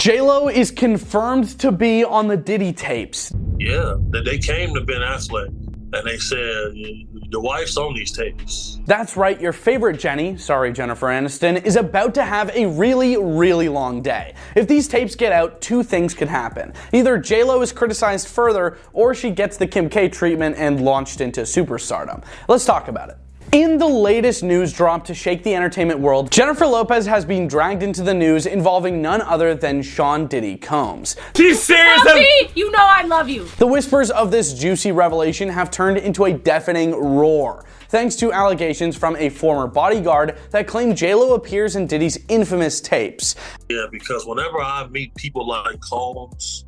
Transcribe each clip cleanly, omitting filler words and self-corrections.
J-Lo is confirmed to be on the Diddy tapes. Yeah, they came to Ben Affleck and they said, your wife's on these tapes. That's right, your favorite Jennifer Aniston, is about to have a really, really long day. If these tapes get out, two things could happen. Either J-Lo is criticized further, or she gets the Kim K treatment and launched into superstardom. Let's talk about it. In the latest news drop to shake the entertainment world, Jennifer Lopez has been dragged into the news involving none other than Sean Diddy Combs. She's serious. You know I love you. The whispers of this juicy revelation have turned into a deafening roar, thanks to allegations from a former bodyguard that claim J-Lo appears in Diddy's infamous tapes. Yeah, because whenever I meet people like Combs,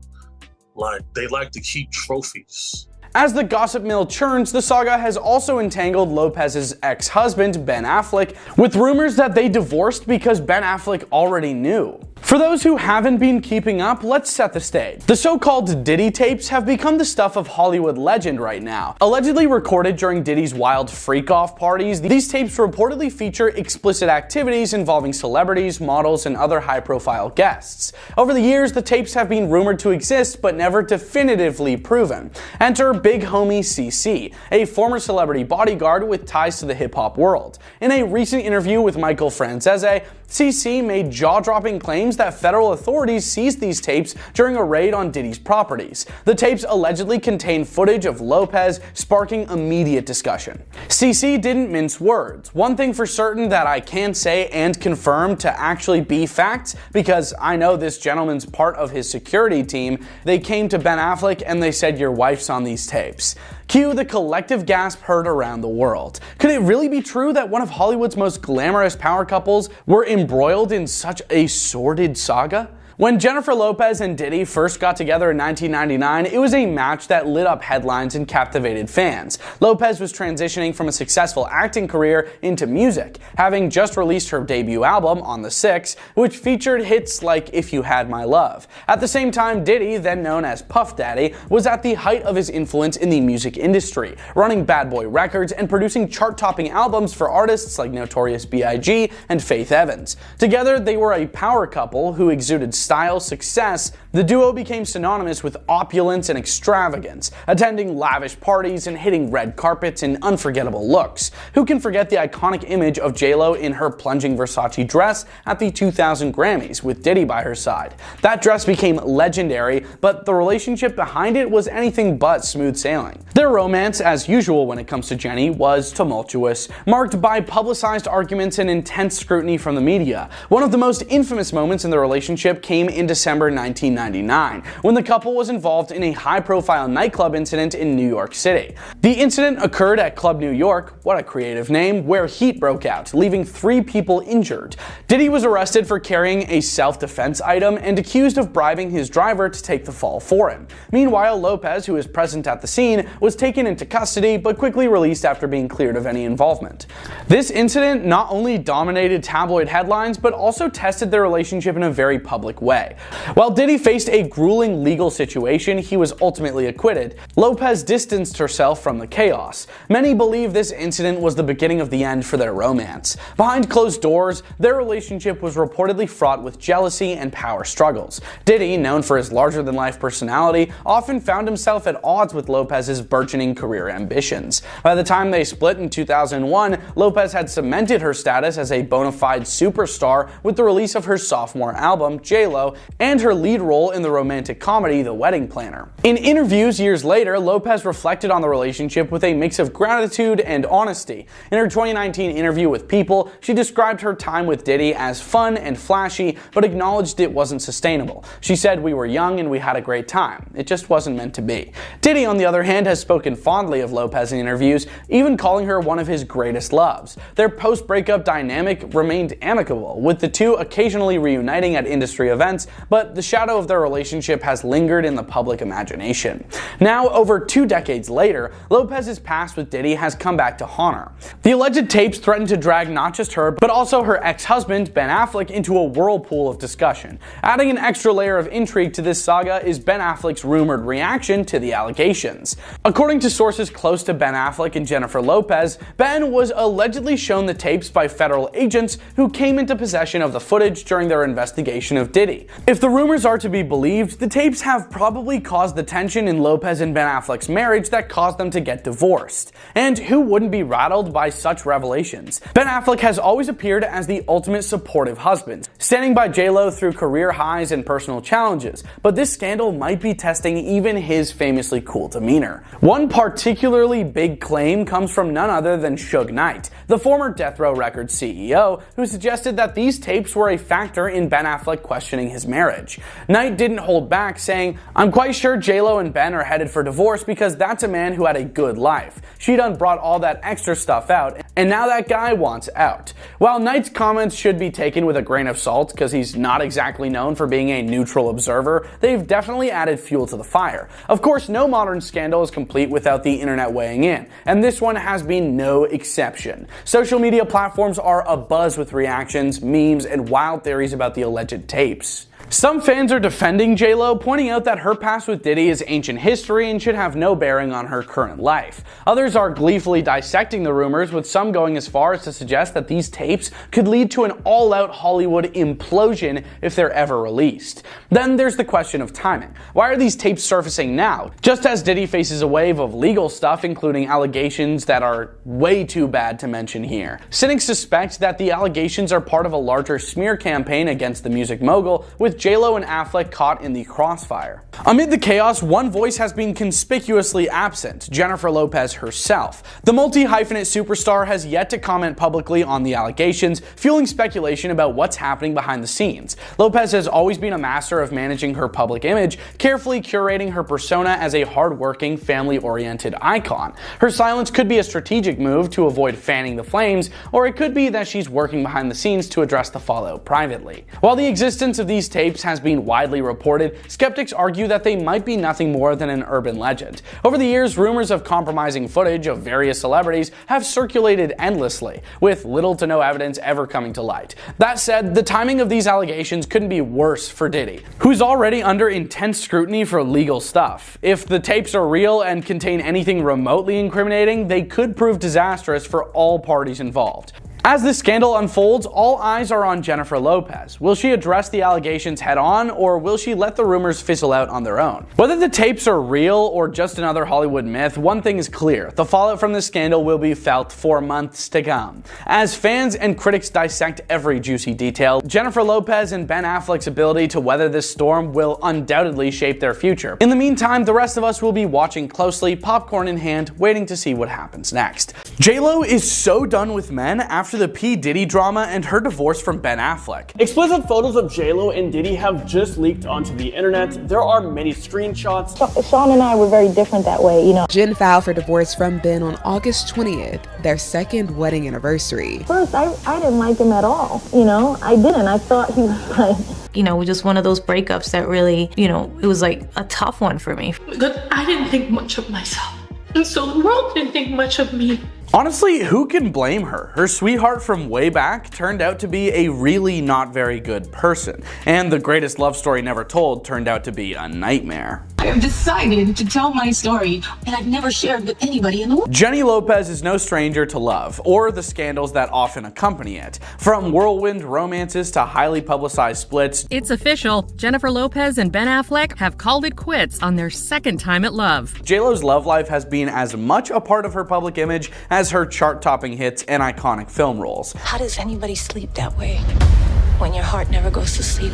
they like to keep trophies. As the gossip mill churns, the saga has also entangled Lopez's ex-husband, Ben Affleck, with rumors that they divorced because Ben Affleck already knew. For those who haven't been keeping up, let's set the stage. The so-called Diddy tapes have become the stuff of Hollywood legend right now. Allegedly recorded during Diddy's wild freak-off parties, these tapes reportedly feature explicit activities involving celebrities, models, and other high-profile guests. Over the years, the tapes have been rumored to exist, but never definitively proven. Enter Big Homie CC, a former celebrity bodyguard with ties to the hip-hop world. In a recent interview with Michael Francese, CC made jaw-dropping claims that federal authorities seized these tapes during a raid on Diddy's properties. The tapes allegedly contain footage of Lopez, sparking immediate discussion. CC didn't mince words. One thing for certain that I can say and confirm to actually be facts, because I know this gentleman's part of his security team, they came to Ben Affleck and they said, your wife's on these tapes. Cue the collective gasp heard around the world. Could it really be true that one of Hollywood's most glamorous power couples were embroiled in such a sordid saga? When Jennifer Lopez and Diddy first got together in 1999, it was a match that lit up headlines and captivated fans. Lopez was transitioning from a successful acting career into music, having just released her debut album, On the 6, which featured hits like If You Had My Love. At the same time, Diddy, then known as Puff Daddy, was at the height of his influence in the music industry, running Bad Boy Records and producing chart-topping albums for artists like Notorious B.I.G. and Faith Evans. Together, they were a power couple who exuded style, success. The duo became synonymous with opulence and extravagance, attending lavish parties and hitting red carpets in unforgettable looks. Who can forget the iconic image of J-Lo in her plunging Versace dress at the 2000 Grammys with Diddy by her side? That dress became legendary, but the relationship behind it was anything but smooth sailing. Their romance, as usual when it comes to Jenny, was tumultuous, marked by publicized arguments and intense scrutiny from the media. One of the most infamous moments in the relationship came in December 1999, when the couple was involved in a high-profile nightclub incident in New York City. The incident occurred at Club New York, what a creative name, where heat broke out, leaving 3 people injured. Diddy was arrested for carrying a self-defense item and accused of bribing his driver to take the fall for him. Meanwhile, Lopez, who was present at the scene, was taken into custody but quickly released after being cleared of any involvement. This incident not only dominated tabloid headlines, but also tested their relationship in a very public way. While Diddy faced a grueling legal situation, he was ultimately acquitted. Lopez distanced herself from the chaos. Many believe this incident was the beginning of the end for their romance. Behind closed doors, their relationship was reportedly fraught with jealousy and power struggles. Diddy, known for his larger-than-life personality, often found himself at odds with Lopez's burgeoning career ambitions. By the time they split in 2001, Lopez had cemented her status as a bona fide superstar with the release of her sophomore album, J-Lo, and her lead role in the romantic comedy The Wedding Planner. In interviews years later, Lopez reflected on the relationship with a mix of gratitude and honesty. In her 2019 interview with People, she described her time with Diddy as fun and flashy, but acknowledged it wasn't sustainable. She said, "We were young and we had a great time. It just wasn't meant to be." Diddy, on the other hand, has spoken fondly of Lopez in interviews, even calling her one of his greatest loves. Their post-breakup dynamic remained amicable, with the two occasionally reuniting at industry events, but the shadow of their relationship has lingered in the public imagination. Now, over 2 decades later, Lopez's past with Diddy has come back to haunt her. The alleged tapes threaten to drag not just her, but also her ex-husband, Ben Affleck, into a whirlpool of discussion. Adding an extra layer of intrigue to this saga is Ben Affleck's rumored reaction to the allegations. According to sources close to Ben Affleck and Jennifer Lopez, Ben was allegedly shown the tapes by federal agents who came into possession of the footage during their investigation of Diddy. Diddy. If the rumors are to be believed, the tapes have probably caused the tension in Lopez and Ben Affleck's marriage that caused them to get divorced. And who wouldn't be rattled by such revelations? Ben Affleck has always appeared as the ultimate supportive husband, standing by J-Lo through career highs and personal challenges, but this scandal might be testing even his famously cool demeanor. One particularly big claim comes from none other than Suge Knight, the former Death Row Records CEO, who suggested that these tapes were a factor in Ben Affleck questioning his marriage. Knight didn't hold back, saying, "I'm quite sure J-Lo and Ben are headed for divorce because that's a man who had a good life. She done brought all that extra stuff out, and now that guy wants out." While Knight's comments should be taken with a grain of salt because he's not exactly known for being a neutral observer, they've definitely added fuel to the fire. Of course, no modern scandal is complete without the internet weighing in, and this one has been no exception. Social media platforms are abuzz with reactions, memes, and wild theories about the alleged tapes. Some fans are defending J-Lo, pointing out that her past with Diddy is ancient history and should have no bearing on her current life. Others are gleefully dissecting the rumors, with some going as far as to suggest that these tapes could lead to an all-out Hollywood implosion if they're ever released. Then there's the question of timing. Why are these tapes surfacing now? Just as Diddy faces a wave of legal stuff, including allegations that are way too bad to mention here. Cynics suspect that the allegations are part of a larger smear campaign against the music mogul, with J-Lo and Affleck caught in the crossfire. Amid the chaos, one voice has been conspicuously absent: Jennifer Lopez herself. The multi-hyphenate superstar has yet to comment publicly on the allegations, fueling speculation about what's happening behind the scenes. Lopez has always been a master of managing her public image, carefully curating her persona as a hardworking, family-oriented icon. Her silence could be a strategic move to avoid fanning the flames, or it could be that she's working behind the scenes to address the fallout privately. While the existence of these tapes has been widely reported, skeptics argue that they might be nothing more than an urban legend. Over the years, rumors of compromising footage of various celebrities have circulated endlessly, with little to no evidence ever coming to light. That said, the timing of these allegations couldn't be worse for Diddy, who's already under intense scrutiny for legal stuff. If the tapes are real and contain anything remotely incriminating, they could prove disastrous for all parties involved. As this scandal unfolds, all eyes are on Jennifer Lopez. Will she address the allegations head on, or will she let the rumors fizzle out on their own? Whether the tapes are real or just another Hollywood myth, one thing is clear: the fallout from this scandal will be felt for months to come. As fans and critics dissect every juicy detail, Jennifer Lopez and Ben Affleck's ability to weather this storm will undoubtedly shape their future. In the meantime, the rest of us will be watching closely, popcorn in hand, waiting to see what happens next. J-Lo is so done with men after the P. Diddy drama and her divorce from Ben Affleck. Explicit photos of J-Lo and Diddy have just leaked onto the internet. There are many screenshots. Sean and I were very different that way, you know. Jen filed for divorce from Ben on August 20th, their second wedding anniversary. First, I didn't like him at all, you know. I didn't. I thought he was like... You know, just one of those breakups that really, you know, it was like a tough one for me. Because I didn't think much of myself. And so the world didn't think much of me. Honestly, who can blame her? Her sweetheart from way back turned out to be a really not very good person, and the greatest love story never told turned out to be a nightmare. I have decided to tell my story that I've never shared with anybody in the world. Jenny Lopez is no stranger to love, or the scandals that often accompany it. From whirlwind romances to highly publicized splits, it's official. Jennifer Lopez and Ben Affleck have called it quits on their second time at love. J-Lo's love life has been as much a part of her public image as her chart-topping hits and iconic film roles. How does anybody sleep that way when your heart never goes to sleep?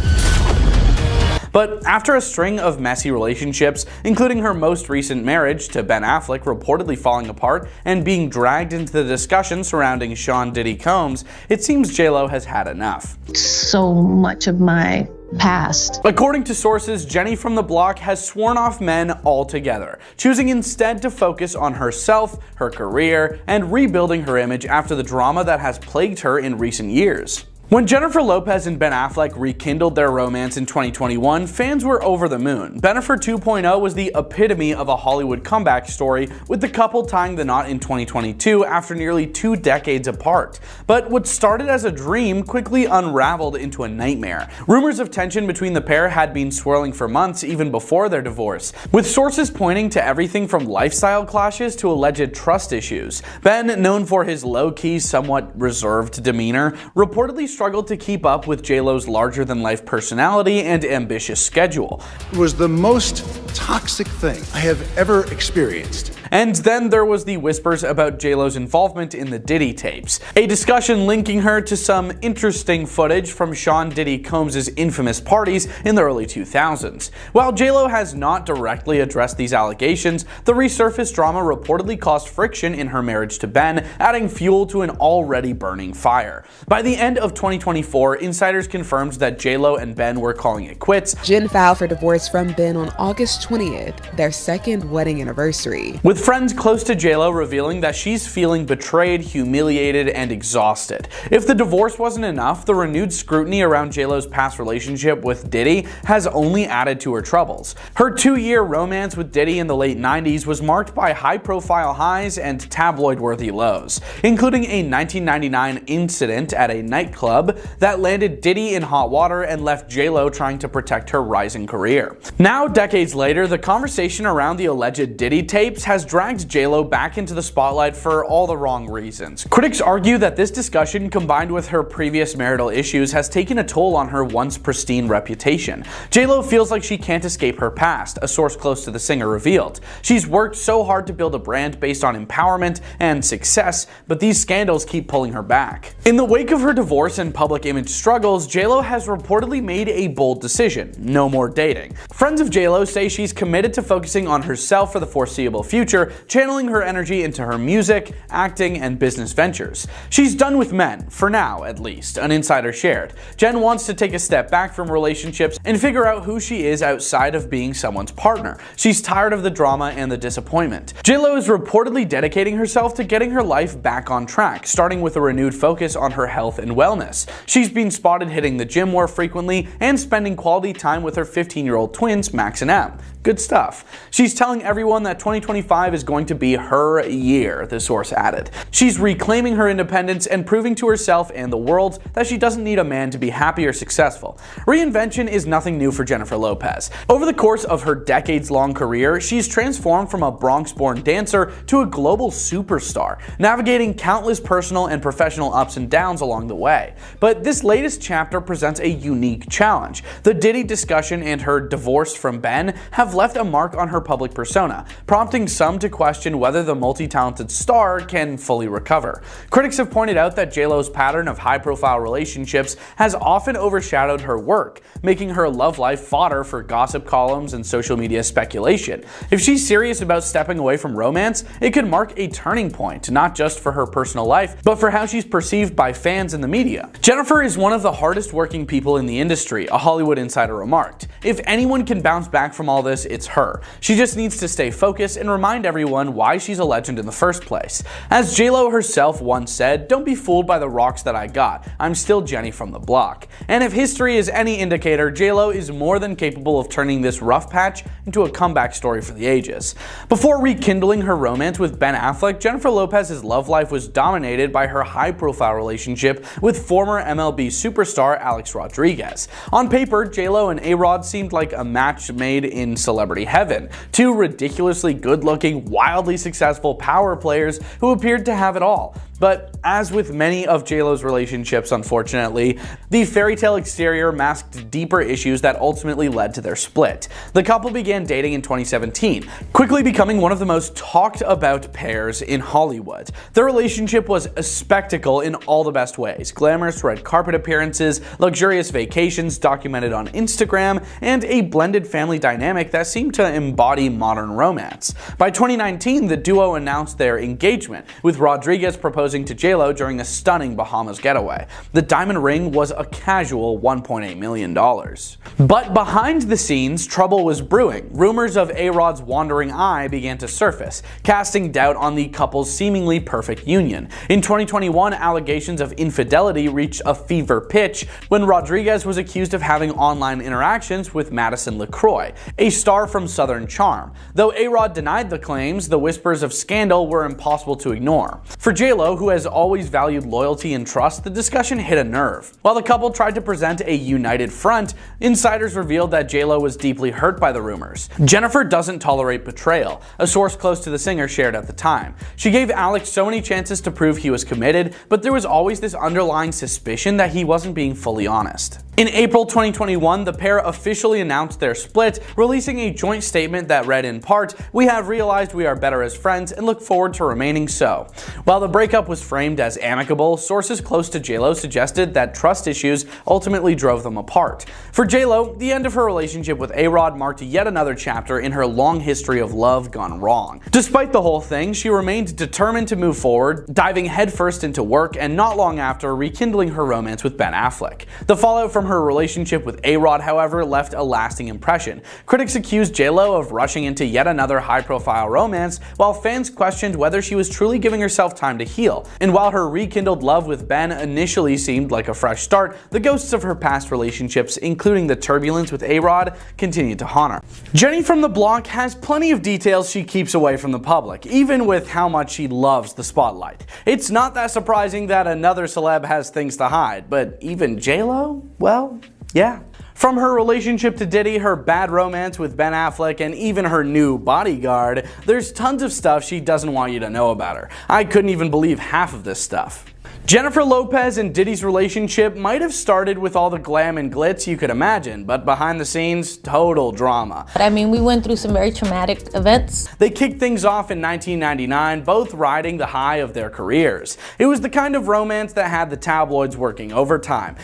But after a string of messy relationships, including her most recent marriage to Ben Affleck reportedly falling apart and being dragged into the discussion surrounding Sean Diddy Combs, it seems J-Lo has had enough. So much of my past. According to sources, Jenny from the block has sworn off men altogether, choosing instead to focus on herself, her career, and rebuilding her image after the drama that has plagued her in recent years. When Jennifer Lopez and Ben Affleck rekindled their romance in 2021, fans were over the moon. Benifer 2.0 was the epitome of a Hollywood comeback story, with the couple tying the knot in 2022 after nearly 2 decades apart. But what started as a dream quickly unraveled into a nightmare. Rumors of tension between the pair had been swirling for months even before their divorce, with sources pointing to everything from lifestyle clashes to alleged trust issues. Ben, known for his low-key, somewhat reserved demeanor, reportedly struggled to keep up with J-Lo's larger-than-life personality and ambitious schedule. It was the most toxic thing I have ever experienced. And then there was the whispers about J-Lo's involvement in the Diddy tapes, a discussion linking her to some interesting footage from Sean Diddy Combs' infamous parties in the early 2000s. While J-Lo has not directly addressed these allegations, the resurfaced drama reportedly caused friction in her marriage to Ben, adding fuel to an already burning fire. By the end of 2024, insiders confirmed that J-Lo and Ben were calling it quits. Jen filed for divorce from Ben on August 20th, their second wedding anniversary, with friends close to J-Lo revealing that she's feeling betrayed, humiliated, and exhausted. If the divorce wasn't enough, the renewed scrutiny around J-Lo's past relationship with Diddy has only added to her troubles. Her 2-year romance with Diddy in the late 90s was marked by high-profile highs and tabloid-worthy lows, including a 1999 incident at a nightclub that landed Diddy in hot water and left J-Lo trying to protect her rising career. Now, decades later, the conversation around the alleged Diddy tapes has dragged J-Lo back into the spotlight for all the wrong reasons. Critics argue that this discussion, combined with her previous marital issues, has taken a toll on her once pristine reputation. J-Lo feels like she can't escape her past, a source close to the singer revealed. She's worked so hard to build a brand based on empowerment and success, but these scandals keep pulling her back. In the wake of her divorce and public image struggles, J-Lo has reportedly made a bold decision: no more dating. Friends of J-Lo say she's committed to focusing on herself for the foreseeable future, channeling her energy into her music, acting, and business ventures. She's done with men, for now at least, an insider shared. Jen wants to take a step back from relationships and figure out who she is outside of being someone's partner. She's tired of the drama and the disappointment. J-Lo is reportedly dedicating herself to getting her life back on track, starting with a renewed focus on her health and wellness. She's been spotted hitting the gym more frequently and spending quality time with her 15-year-old twins, Max and Em. Good stuff. She's telling everyone that 2025 is going to be her year, the source added. She's reclaiming her independence and proving to herself and the world that she doesn't need a man to be happy or successful. Reinvention is nothing new for Jennifer Lopez. Over the course of her decades-long career, she's transformed from a Bronx-born dancer to a global superstar, navigating countless personal and professional ups and downs along the way. But this latest chapter presents a unique challenge. The Diddy discussion and her divorce from Ben have left a mark on her public persona, prompting some to question whether the multi-talented star can fully recover. Critics have pointed out that J-Lo's pattern of high-profile relationships has often overshadowed her work, making her love life fodder for gossip columns and social media speculation. If she's serious about stepping away from romance, it could mark a turning point, not just for her personal life, but for how she's perceived by fans and the media. Jennifer is one of the hardest working people in the industry, a Hollywood insider remarked. If anyone can bounce back from all this, it's her. She just needs to stay focused and remind everyone why she's a legend in the first place. As J-Lo herself once said, "Don't be fooled by the rocks that I got. I'm still Jenny from the block." And if history is any indicator, J-Lo is more than capable of turning this rough patch into a comeback story for the ages. Before rekindling her romance with Ben Affleck, Jennifer Lopez's love life was dominated by her high-profile relationship with former MLB superstar Alex Rodriguez. On paper, J-Lo and A-Rod seemed like a match made in celebrity heaven. Two ridiculously good-looking, wildly successful power players who appeared to have it all. But as with many of J-Lo's relationships, unfortunately, the fairy tale exterior masked deeper issues that ultimately led to their split. The couple began dating in 2017, quickly becoming one of the most talked about pairs in Hollywood. Their relationship was a spectacle in all the best ways: glamorous red carpet appearances, luxurious vacations documented on Instagram, and a blended family dynamic that seemed to embody modern romance. By 2019, the duo announced their engagement, with Rodriguez proposing to J-Lo during a stunning Bahamas getaway. The diamond ring was a casual $1.8 million. But behind the scenes, trouble was brewing. Rumors of A-Rod's wandering eye began to surface, casting doubt on the couple's seemingly perfect union. In 2021, allegations of infidelity reached a fever pitch when Rodriguez was accused of having online interactions with Madison LaCroix, a star from Southern Charm. Though A-Rod denied the claims, the whispers of scandal were impossible to ignore. For J-Lo, who has always valued loyalty and trust, the discussion hit a nerve. While the couple tried to present a united front, insiders revealed that J.Lo was deeply hurt by the rumors. Benifer doesn't tolerate betrayal, a source close to the singer shared at the time. She gave Alex so many chances to prove he was committed, but there was always this underlying suspicion that he wasn't being fully honest. In April 2021, the pair officially announced their split, releasing a joint statement that read in part, "We have realized we are better as friends and look forward to remaining so." While the breakup was framed as amicable, sources close to J.Lo suggested that trust issues ultimately drove them apart. For J.Lo, the end of her relationship with A-Rod marked yet another chapter in her long history of love gone wrong. Despite the whole thing, she remained determined to move forward, diving headfirst into work and not long after rekindling her romance with Ben Affleck. The fallout from her relationship with A-Rod, however, left a lasting impression. Critics accused J.Lo of rushing into yet another high-profile romance, while fans questioned whether she was truly giving herself time to heal. And while her rekindled love with Ben initially seemed like a fresh start, the ghosts of her past relationships, including the turbulence with A-Rod, continued to haunt her. Jenny from the block has plenty of details she keeps away from the public, even with how much she loves the spotlight. It's not that surprising that another celeb has things to hide, but even J.Lo? Well, yeah. From her relationship to Diddy, her bad romance with Ben Affleck, and even her new bodyguard, there's tons of stuff she doesn't want you to know about her. I couldn't even believe half of this stuff. Jennifer Lopez and Diddy's relationship might have started with all the glam and glitz you could imagine, but behind the scenes, total drama. I mean, we went through some very traumatic events. They kicked things off in 1999, both riding the high of their careers. It was the kind of romance that had the tabloids working overtime.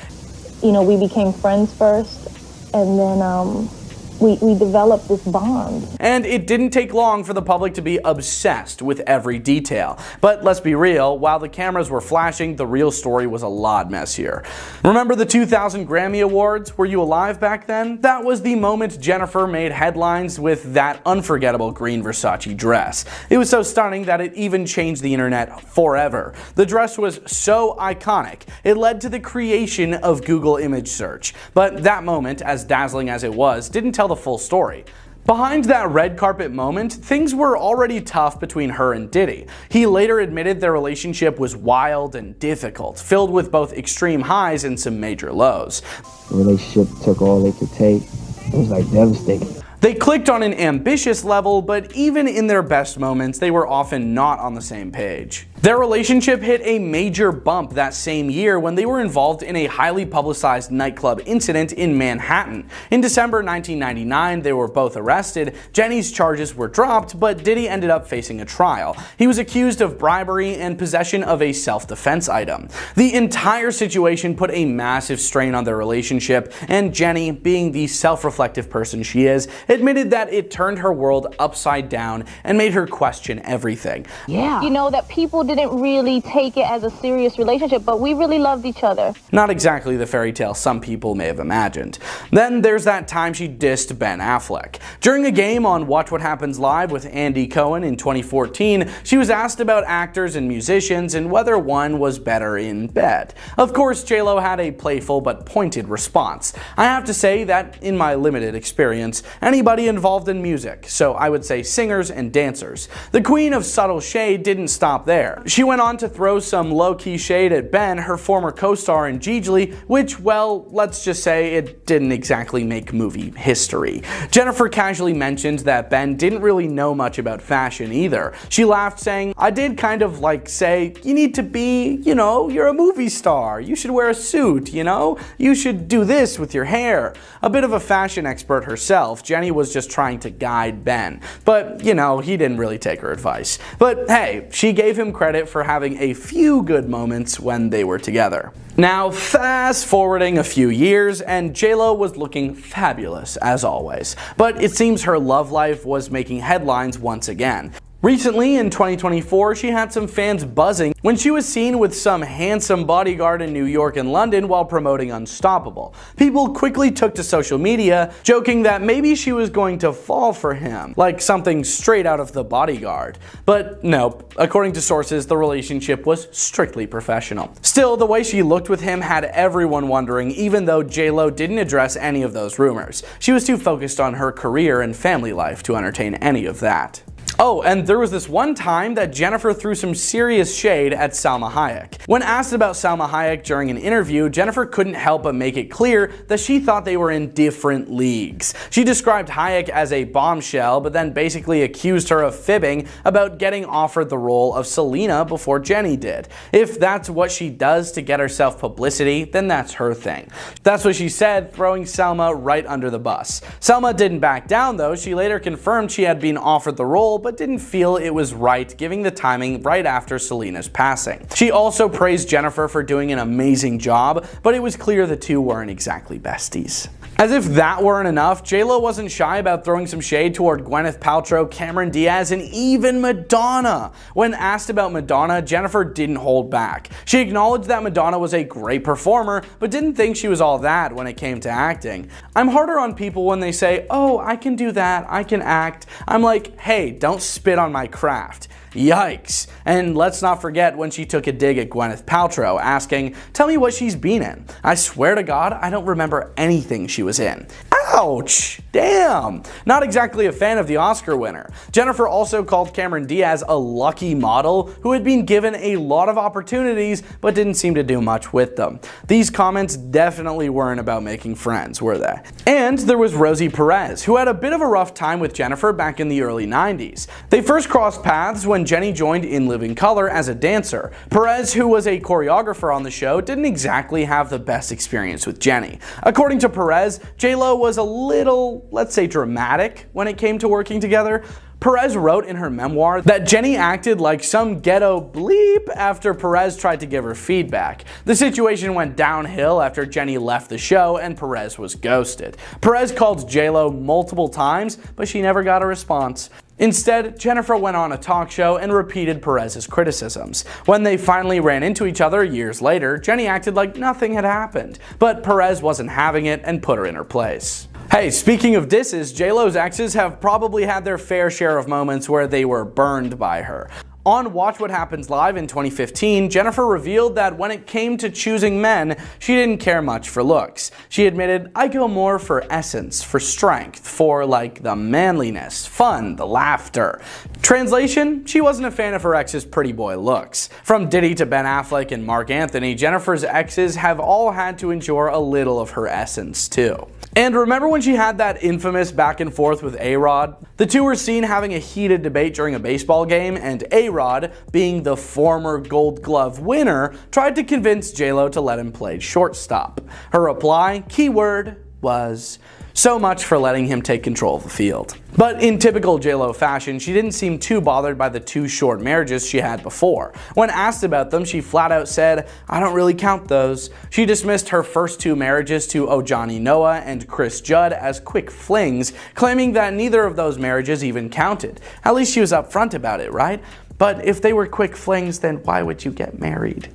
You know, we became friends first, and then we developed this bond. And it didn't take long for the public to be obsessed with every detail. But let's be real, while the cameras were flashing, the real story was a lot messier. Remember the 2000 Grammy Awards? Were you alive back then? That was the moment Jennifer made headlines with that unforgettable green Versace dress. It was so stunning that it even changed the internet forever. The dress was so iconic, it led to the creation of Google image search. But that moment, as dazzling as it was, didn't tell the full story. Behind that red carpet moment, things were already tough between her and Diddy. He later admitted their relationship was wild and difficult, filled with both extreme highs and some major lows. The relationship took all it could take. It was like devastating. They clicked on an ambitious level, but even in their best moments, they were often not on the same page. Their relationship hit a major bump that same year when they were involved in a highly publicized nightclub incident in Manhattan. In December 1999, they were both arrested. Jenny's charges were dropped, but Diddy ended up facing a trial. He was accused of bribery and possession of a self-defense item. The entire situation put a massive strain on their relationship, and Jenny, being the self-reflective person she is, admitted that it turned her world upside down and made her question everything. Yeah. You know, that people didn't really take it as a serious relationship, but we really loved each other. Not exactly the fairy tale some people may have imagined. Then there's that time she dissed Ben Affleck. During a game on Watch What Happens Live with Andy Cohen in 2014, she was asked about actors and musicians and whether one was better in bed. Of course, J.Lo had a playful but pointed response. I have to say that, in my limited experience, anybody involved in music, so I would say singers and dancers. The queen of subtle shade didn't stop there. She went on to throw some low-key shade at Ben, her former co-star in Gigli, which, well, let's just say it didn't exactly make movie history. Jennifer casually mentioned that Ben didn't really know much about fashion either. She laughed, saying, "I did kind of like say, you need to be, you know, you're a movie star. You should wear a suit, you know? You should do this with your hair." A bit of a fashion expert herself, Jenny was just trying to guide Ben. But, you know, he didn't really take her advice. But hey, she gave him credit for having a few good moments when they were together. Now, fast forwarding a few years, and J.Lo was looking fabulous as always. But it seems her love life was making headlines once again. Recently, in 2024, she had some fans buzzing when she was seen with some handsome bodyguard in New York and London while promoting Unstoppable. People quickly took to social media, joking that maybe she was going to fall for him, like something straight out of The Bodyguard. But nope, according to sources, the relationship was strictly professional. Still, the way she looked with him had everyone wondering, even though J.Lo didn't address any of those rumors. She was too focused on her career and family life to entertain any of that. Oh, and there was this one time that Jennifer threw some serious shade at Salma Hayek. When asked about Salma Hayek during an interview, Jennifer couldn't help but make it clear that she thought they were in different leagues. She described Hayek as a bombshell, but then basically accused her of fibbing about getting offered the role of Selena before Jenny did. If that's what she does to get herself publicity, then that's her thing. That's what she said, throwing Salma right under the bus. Salma didn't back down though. She later confirmed she had been offered the role, but didn't feel it was right given the timing right after Selena's passing. She also praised Jennifer for doing an amazing job, but it was clear the two weren't exactly besties. As if that weren't enough, J-Lo wasn't shy about throwing some shade toward Gwyneth Paltrow, Cameron Diaz, and even Madonna. When asked about Madonna, Jennifer didn't hold back. She acknowledged that Madonna was a great performer, but didn't think she was all that when it came to acting. I'm harder on people when they say, oh, I can do that, I can act. I'm like, hey, don't spit on my craft. Yikes. And let's not forget when she took a dig at Gwyneth Paltrow, asking, tell me what she's been in. I swear to God, I don't remember anything she was in. Ouch! Damn! Not exactly a fan of the Oscar winner. Jennifer also called Cameron Diaz a lucky model who had been given a lot of opportunities but didn't seem to do much with them. These comments definitely weren't about making friends, were they? And there was Rosie Perez, who had a bit of a rough time with Jennifer back in the early 90s. They first crossed paths when Jenny joined In Living Color as a dancer. Perez, who was a choreographer on the show, didn't exactly have the best experience with Jenny. According to Perez, J-Lo was a little, let's say, dramatic when it came to working together. Perez wrote in her memoir that Jenny acted like some ghetto bleep after Perez tried to give her feedback. The situation went downhill after Jenny left the show and Perez was ghosted. Perez called J-Lo multiple times, but she never got a response. Instead, Jennifer went on a talk show and repeated Perez's criticisms. When they finally ran into each other years later, Jenny acted like nothing had happened, but Perez wasn't having it and put her in her place. Hey, speaking of disses, J-Lo's exes have probably had their fair share of moments where they were burned by her. On Watch What Happens Live in 2015, Jennifer revealed that when it came to choosing men, she didn't care much for looks. She admitted, I go more for essence, for strength, for like the manliness, fun, the laughter. Translation, she wasn't a fan of her ex's pretty boy looks. From Diddy to Ben Affleck and Mark Anthony, Jennifer's exes have all had to endure a little of her essence too. And remember when she had that infamous back and forth with A-Rod? The two were seen having a heated debate during a baseball game, and A-Rod, being the former Gold Glove winner, tried to convince J-Lo to let him play shortstop. Her reply, keyword, was, so much for letting him take control of the field. But in typical J-Lo fashion, she didn't seem too bothered by the two short marriages she had before. When asked about them, she flat out said, I don't really count those. She dismissed her first two marriages to Ojani Noah and Chris Judd as quick flings, claiming that neither of those marriages even counted. At least she was upfront about it, right? But if they were quick flings, then why would you get married?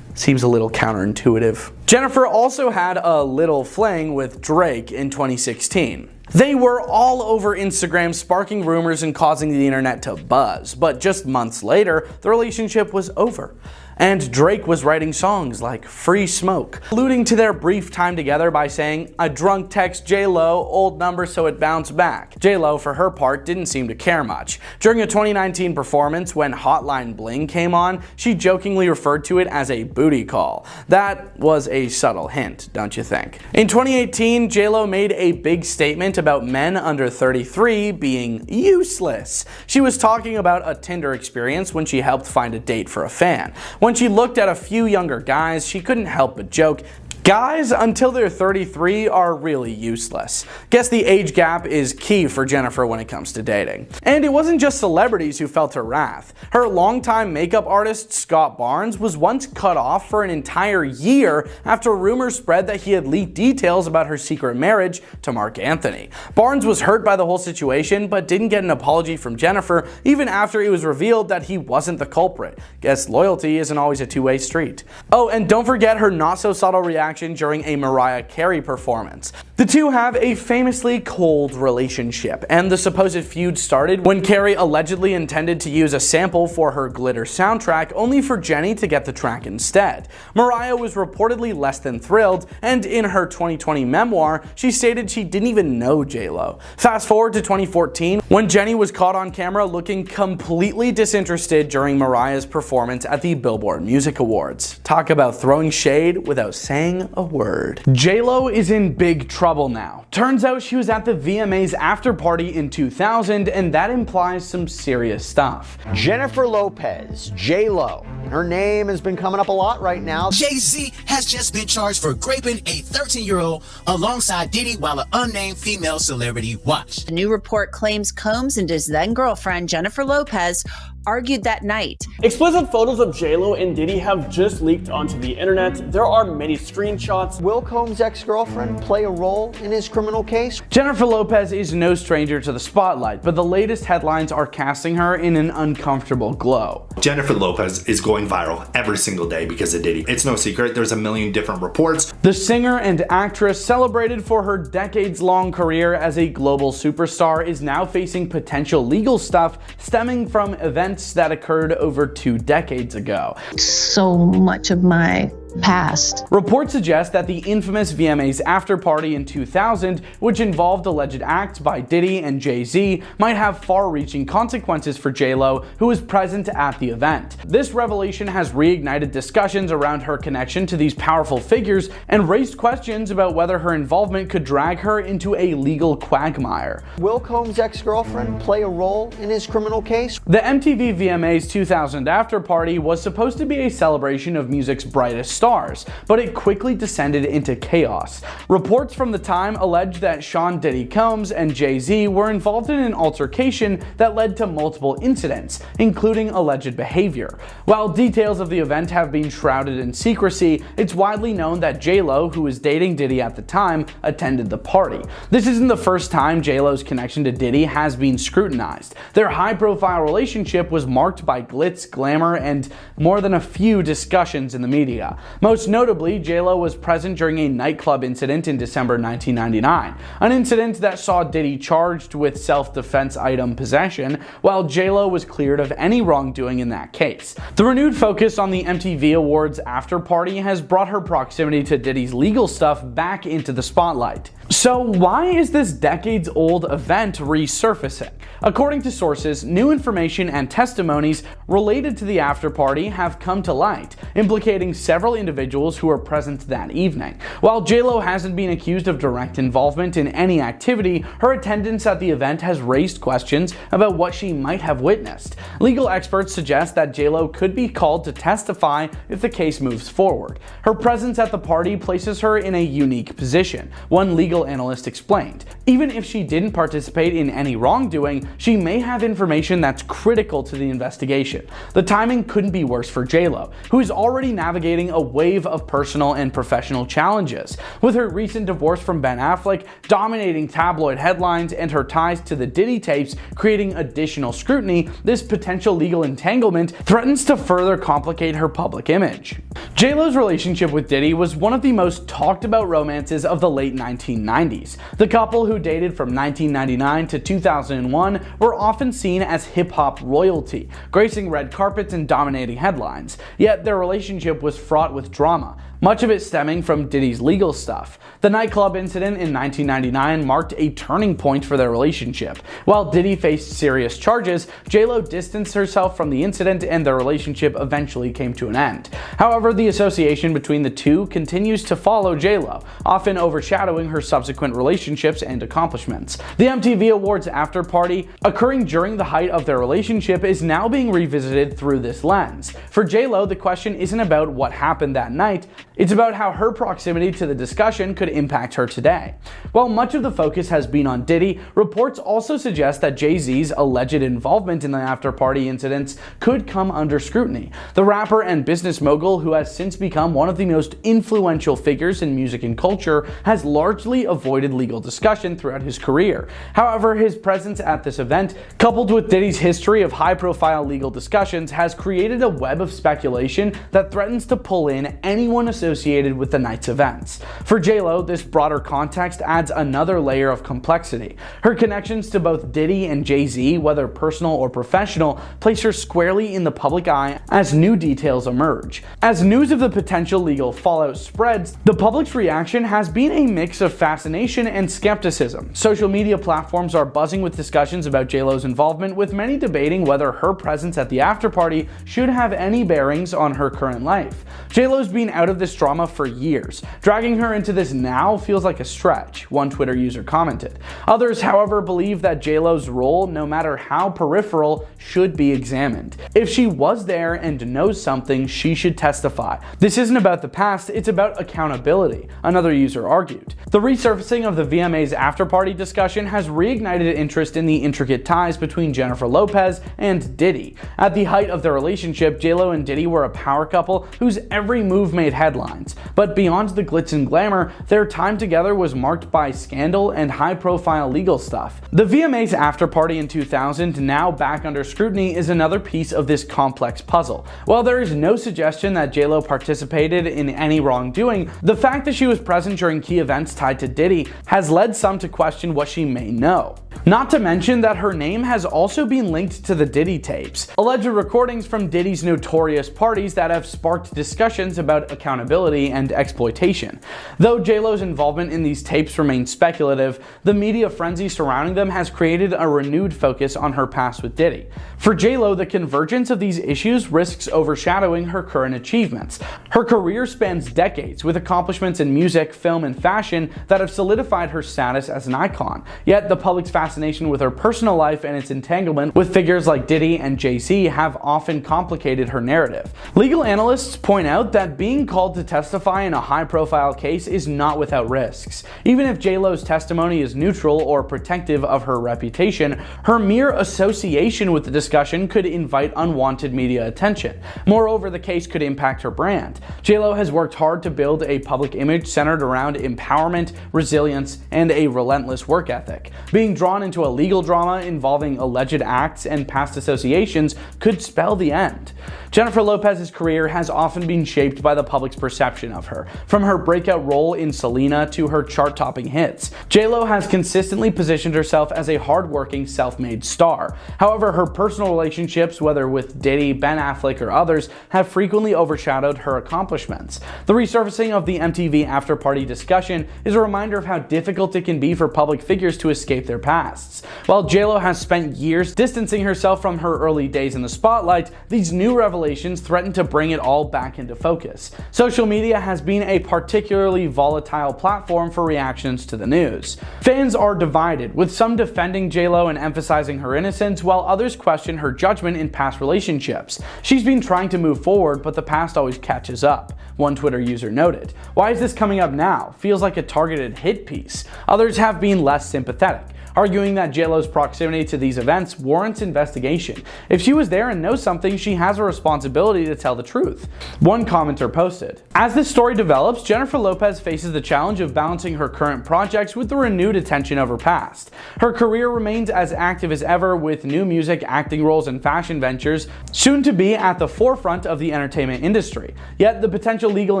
Seems a little counterintuitive. Jennifer also had a little fling with Drake in 2016. They were all over Instagram, sparking rumors and causing the internet to buzz, but just months later, the relationship was over. And Drake was writing songs like Free Smoke, alluding to their brief time together by saying, I drunk text J-Lo, old number so it bounced back. J-Lo, for her part, didn't seem to care much. During a 2019 performance when Hotline Bling came on, she jokingly referred to it as a booty call. That was a subtle hint, don't you think? In 2018, J-Lo made a big statement about men under 33 being useless. She was talking about a Tinder experience when she helped find a date for a fan. When she looked at a few younger guys, she couldn't help but joke, guys until they're 33 are really useless. Guess the age gap is key for Jennifer when it comes to dating. And it wasn't just celebrities who felt her wrath. Her longtime makeup artist Scott Barnes was once cut off for an entire year after rumors spread that he had leaked details about her secret marriage to Mark Anthony. Barnes was hurt by the whole situation but didn't get an apology from Jennifer even after it was revealed that he wasn't the culprit. Guess loyalty isn't always a two-way street. Oh, and don't forget her not so subtle reaction interaction during a Mariah Carey performance. The two have a famously cold relationship, and the supposed feud started when Carey allegedly intended to use a sample for her Glitter soundtrack, only for Jenny to get the track instead. Mariah was reportedly less than thrilled, and in her 2020 memoir, she stated she didn't even know J-Lo. Fast forward to 2014, when Jenny was caught on camera looking completely disinterested during Mariah's performance at the Billboard Music Awards. Talk about throwing shade without saying a word. J-Lo is in big trouble now. Turns out she was at the VMAs after party in 2000, and that implies some serious stuff. Jennifer Lopez, J-Lo. Her name has been coming up a lot right now. Jay-Z has just been charged for raping a 13-year-old alongside Diddy while an unnamed female celebrity watched. The new report claims Combs and his then-girlfriend Jennifer Lopez argued that night. Explicit photos of J-Lo and Diddy have just leaked onto the internet. There are many screenshots. Will Combs' ex-girlfriend play a role in his criminal case? Jennifer Lopez is no stranger to the spotlight, but the latest headlines are casting her in an uncomfortable glow. Jennifer Lopez is going viral every single day because of Diddy. It's no secret, there's a million different reports. The singer and actress, celebrated for her decades-long career as a global superstar, is now facing potential legal stuff stemming from events that occurred over 2 decades ago. So much of my past. Reports suggest that the infamous VMAs after party in 2000, which involved alleged acts by Diddy and Jay-Z, might have far-reaching consequences for J-Lo, who was present at the event. This revelation has reignited discussions around her connection to these powerful figures and raised questions about whether her involvement could drag her into a legal quagmire. Will Combs' ex-girlfriend play a role in his criminal case? The MTV VMAs 2000 after party was supposed to be a celebration of music's brightest stars, but it quickly descended into chaos. Reports from the time allege that Sean Diddy Combs and Jay-Z were involved in an altercation that led to multiple incidents, including alleged behavior. While details of the event have been shrouded in secrecy, it's widely known that J-Lo, who was dating Diddy at the time, attended the party. This isn't the first time J-Lo's connection to Diddy has been scrutinized. Their high-profile relationship was marked by glitz, glamour, and more than a few discussions in the media. Most notably, J-Lo was present during a nightclub incident in December 1999, an incident that saw Diddy charged with self-defense item possession, while J-Lo was cleared of any wrongdoing in that case. The renewed focus on the MTV Awards after party has brought her proximity to Diddy's legal stuff back into the spotlight. So why is this decades-old event resurfacing? According to sources, new information and testimonies related to the after-party have come to light, implicating several individuals who were present that evening. While J-Lo hasn't been accused of direct involvement in any activity, her attendance at the event has raised questions about what she might have witnessed. Legal experts suggest that J-Lo could be called to testify if the case moves forward. Her presence at the party places her in a unique position, one legal analyst explained. Even if she didn't participate in any wrongdoing, she may have information that's critical to the investigation. The timing couldn't be worse for J-Lo, who is already navigating a wave of personal and professional challenges. With her recent divorce from Ben Affleck dominating tabloid headlines and her ties to the Diddy tapes creating additional scrutiny, this potential legal entanglement threatens to further complicate her public image. J-Lo's relationship with Diddy was one of the most talked about romances of the late 1990s. The couple, who dated from 1999 to 2001, were often seen as hip-hop royalty, gracing red carpets and dominating headlines. Yet their relationship was fraught with drama, much of it stemming from Diddy's legal stuff. The nightclub incident in 1999 marked a turning point for their relationship. While Diddy faced serious charges, J-Lo distanced herself from the incident and their relationship eventually came to an end. However, the association between the two continues to follow J-Lo, often overshadowing her subsequent relationships and accomplishments. The MTV Awards after party, occurring during the height of their relationship, is now being revisited through this lens. For J-Lo, the question isn't about what happened that night, it's about how her proximity to the discussion could impact her today. While much of the focus has been on Diddy, reports also suggest that Jay-Z's alleged involvement in the after-party incidents could come under scrutiny. The rapper and business mogul, who has since become one of the most influential figures in music and culture, has largely avoided legal discussion throughout his career. However, his presence at this event, coupled with Diddy's history of high-profile legal discussions, has created a web of speculation that threatens to pull in anyone associated associated with the night's events. For J-Lo, this broader context adds another layer of complexity. Her connections to both Diddy and Jay-Z, whether personal or professional, place her squarely in the public eye as new details emerge. As news of the potential legal fallout spreads, the public's reaction has been a mix of fascination and skepticism. Social media platforms are buzzing with discussions about J-Lo's involvement, with many debating whether her presence at the after-party should have any bearings on her current life. J-Lo's been out of this drama for years. Dragging her into this now feels like a stretch, one Twitter user commented. Others, however, believe that J-Lo's role, no matter how peripheral, should be examined. If she was there and knows something, she should testify. This isn't about the past, it's about accountability, another user argued. The resurfacing of the VMA's after-party discussion has reignited interest in the intricate ties between Jennifer Lopez and Diddy. At the height of their relationship, J-Lo and Diddy were a power couple whose every move made headlines. But beyond the glitz and glamour, their time together was marked by scandal and high-profile legal stuff. The VMA's after-party in 2000, now back under scrutiny, is another piece of this complex puzzle. While there is no suggestion that J-Lo participated in any wrongdoing, the fact that she was present during key events tied to Diddy has led some to question what she may know. Not to mention that her name has also been linked to the Diddy tapes, alleged recordings from Diddy's notorious parties that have sparked discussions about accountability and exploitation. Though J-Lo's involvement in these tapes remains speculative, the media frenzy surrounding them has created a renewed focus on her past with Diddy. For J-Lo, the convergence of these issues risks overshadowing her current achievements. Her career spans decades, with accomplishments in music, film, and fashion that have solidified her status as an icon. Yet the public's fascination with her personal life and its entanglement with figures like Diddy and Jay-Z have often complicated her narrative. Legal analysts point out that being called to testify in a high-profile case is not without risks. Even if J-Lo's testimony is neutral or protective of her reputation, her mere association with the discussion could invite unwanted media attention. Moreover, the case could impact her brand. J-Lo has worked hard to build a public image centered around empowerment, resilience, and a relentless work ethic. Being drawn into a legal drama involving alleged acts and past associations could spell the end. Jennifer Lopez's career has often been shaped by the public's perception of her. From her breakout role in Selena to her chart-topping hits, J-Lo has consistently positioned herself as a hard-working, self-made star. However, her personal relationships, whether with Diddy, Ben Affleck, or others, have frequently overshadowed her accomplishments. The resurfacing of the MTV after-party discussion is a reminder of how difficult it can be for public figures to escape their pasts. While J-Lo has spent years distancing herself from her early days in the spotlight, these new revelations threaten to bring it all back into focus. Social media has been a particularly volatile platform for reactions to the news. Fans are divided, with some defending J-Lo and emphasizing her innocence, while others question her judgment in past relationships. She's been trying to move forward, but the past always catches up, one Twitter user noted. Why is this coming up now? Feels like a targeted hit piece. Others have been less sympathetic, arguing that J-Lo's proximity to these events warrants investigation. If she was there and knows something, she has a responsibility to tell the truth. One commenter posted, "As this story develops, Jennifer Lopez faces the challenge of balancing her current projects with the renewed attention of her past. Her career remains as active as ever, with new music, acting roles, and fashion ventures soon to be at the forefront of the entertainment industry. Yet the potential legal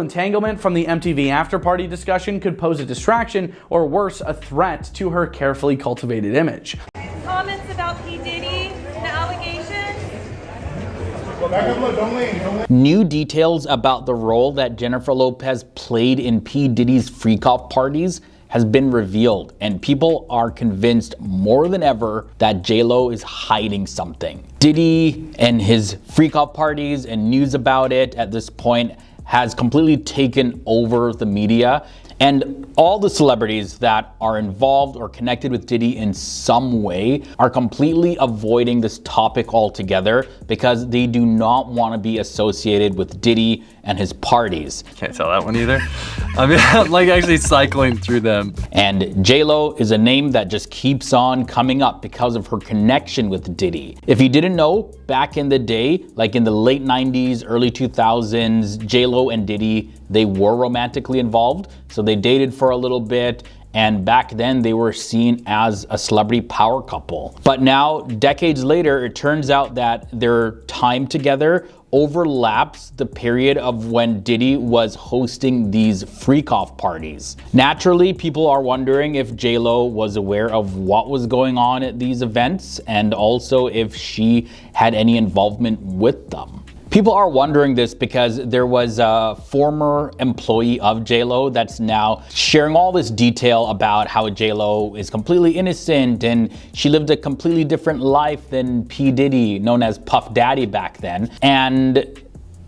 entanglement from the MTV after-party discussion could pose a distraction, or worse, a threat to her carefully cultivated image." Comments about P. Diddy and the allegations? New details about the role that Jennifer Lopez played in P. Diddy's freak-off parties has been revealed, and people are convinced more than ever that J-Lo is hiding something. Diddy and his freak-off parties and news about it at this point has completely taken over the media, and all the celebrities that are involved or connected with Diddy in some way are completely avoiding this topic altogether because they do not want to be associated with Diddy and his parties. Can't tell that one either. I mean, I'm like actually cycling through them. And J-Lo is a name that just keeps on coming up because of her connection with Diddy. If you didn't know, back in the day, like in the late 90s, early 2000s, J-Lo and Diddy, they were romantically involved. So they dated for a little bit, And back then they were seen as a celebrity power couple. But now, decades later, it turns out that their time together overlaps the period of when Diddy was hosting these freak-off parties. Naturally, people are wondering if J-Lo was aware of what was going on at these events and also if she had any involvement with them. People are wondering this because there was a former employee of J-Lo that's now sharing all this detail about how J-Lo is completely innocent and she lived a completely different life than P. Diddy, known as Puff Daddy back then, and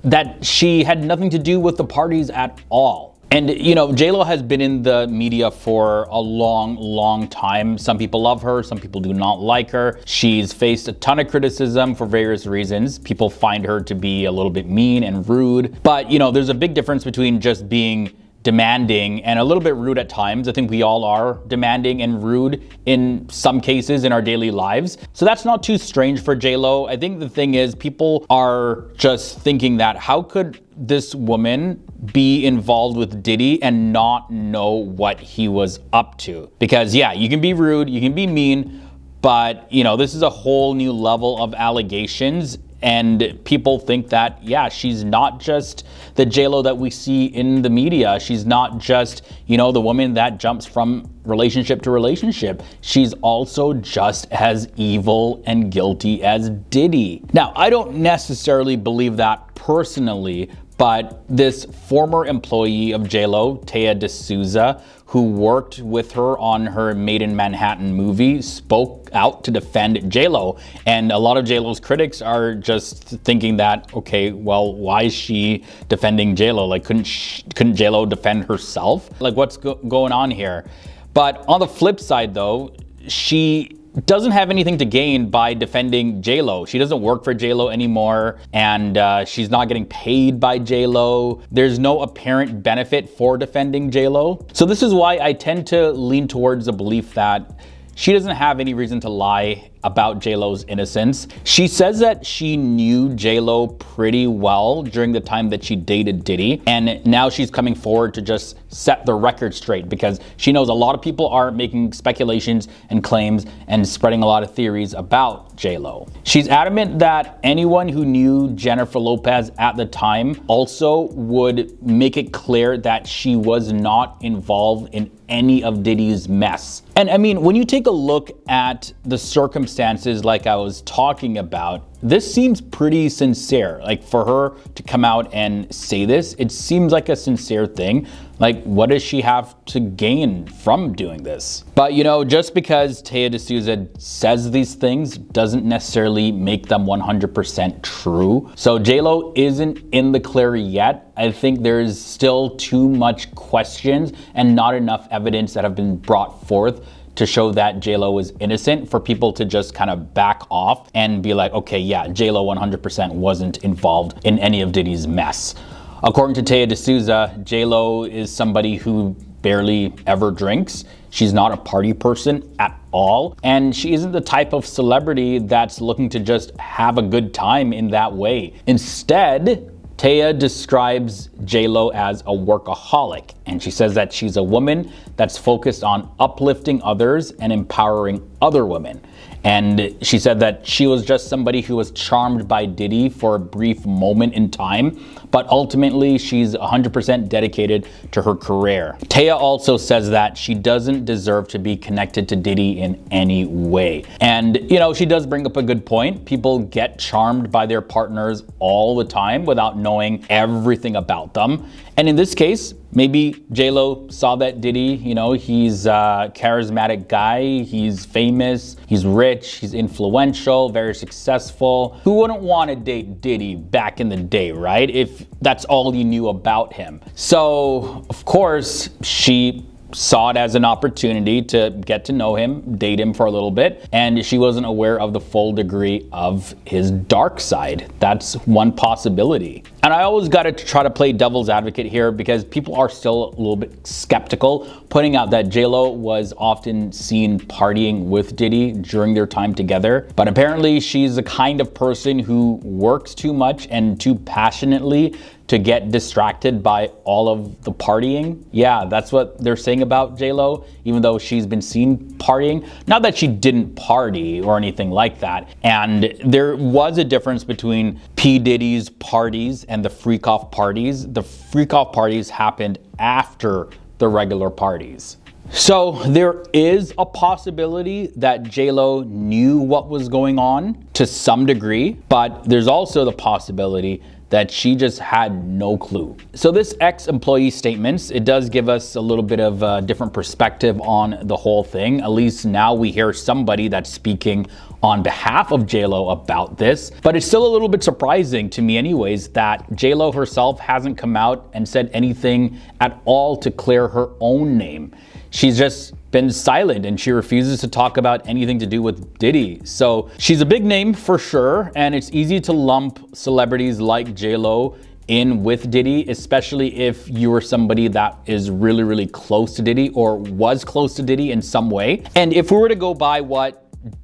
that she had nothing to do with the parties at all. And, you know, J-Lo has been in the media for a long time. Some people love her, some people do not like her. She's faced a ton of criticism for various reasons. People find her to be a little bit mean and rude. But, you know, there's a big difference between just being demanding and a little bit rude at times. I think we all are demanding and rude in some cases in our daily lives. So that's not too strange for J-Lo. I think the thing is, people are just thinking that how could this woman be involved with Diddy and not know what he was up to? Because yeah, you can be rude, you can be mean, but you know, this is a whole new level of allegations. And people think that, yeah, she's not just the J-Lo that we see in the media. She's not just, you know, the woman that jumps from relationship to relationship. She's also just as evil and guilty as Diddy. Now, I don't necessarily believe that personally, but this former employee of J-Lo, Taya D'Souza, who worked with her on her Made in Manhattan movie, spoke out to defend J-Lo. And a lot of J-Lo's critics are just thinking that, okay, well, why is she defending J-Lo? Like, couldn't J-Lo defend herself? Like, what's going on here? But on the flip side, though, she doesn't have anything to gain by defending J-Lo. She doesn't work for J-Lo anymore, and she's not getting paid by J-Lo. There's no apparent benefit for defending J-Lo. So this is why I tend to lean towards the belief that she doesn't have any reason to lie about J-Lo's innocence. She says that she knew J-Lo pretty well during the time that she dated Diddy, and now she's coming forward to just set the record straight because she knows a lot of people are making speculations and claims and spreading a lot of theories about J-Lo. She's adamant that anyone who knew Jennifer Lopez at the time also would make it clear that she was not involved in any of Diddy's mess. And I mean, when you take a look at the circumstances like I was talking about, this seems pretty sincere. Like, for her to come out and say this, it seems like a sincere thing. Like, what does she have to gain from doing this? But you know, just because Taya D'Souza says these things doesn't necessarily make them 100% true. So J-Lo isn't in the clear yet. I think there's still too much questions and not enough evidence that have been brought forth to show that J-Lo is innocent for people to just kind of back off and be like, okay, yeah, J-Lo 100% wasn't involved in any of Diddy's mess. According to Taya D'Souza, J-Lo is somebody who barely ever drinks. She's not a party person at all. And she isn't the type of celebrity that's looking to just have a good time in that way. Instead, Taya describes J-Lo as a workaholic, and she says that she's a woman that's focused on uplifting others and empowering other women. And she said that she was just somebody who was charmed by Diddy for a brief moment in time, but ultimately she's 100% dedicated to her career. Taya also says that she doesn't deserve to be connected to Diddy in any way. And, you know, she does bring up a good point. People get charmed by their partners all the time without knowing everything about them. And in this case, maybe J-Lo saw that Diddy, you know, he's a charismatic guy, he's famous, he's rich, he's influential, very successful. Who wouldn't want to date Diddy back in the day, right? If that's all you knew about him. So, of course, she saw it as an opportunity to get to know him, date him for a little bit, and she wasn't aware of the full degree of his dark side. That's one possibility. And I always got to try to play devil's advocate here because people are still a little bit skeptical, pointing out that J-Lo was often seen partying with Diddy during their time together. But apparently she's the kind of person who works too much and too passionately to get distracted by all of the partying. Yeah, that's what they're saying talking about J-Lo, even though she's been seen partying. Not that she didn't party or anything like that. And there was a difference between P. Diddy's parties and the freak-off parties. The freak-off parties happened after the regular parties. So there is a possibility that J-Lo knew what was going on to some degree, but there's also the possibility that she just had no clue. So this ex-employee statements, it does give us a little bit of a different perspective on the whole thing. At least now we hear somebody that's speaking on behalf of J-Lo about this. But it's still a little bit surprising to me anyways that J-Lo herself hasn't come out and said anything at all to clear her own name. She's just been silent and she refuses to talk about anything to do with Diddy. So she's a big name for sure, and it's easy to lump celebrities like J-Lo in with Diddy, especially if you were somebody that is really, really close to Diddy or was close to Diddy in some way. And if we were to go by what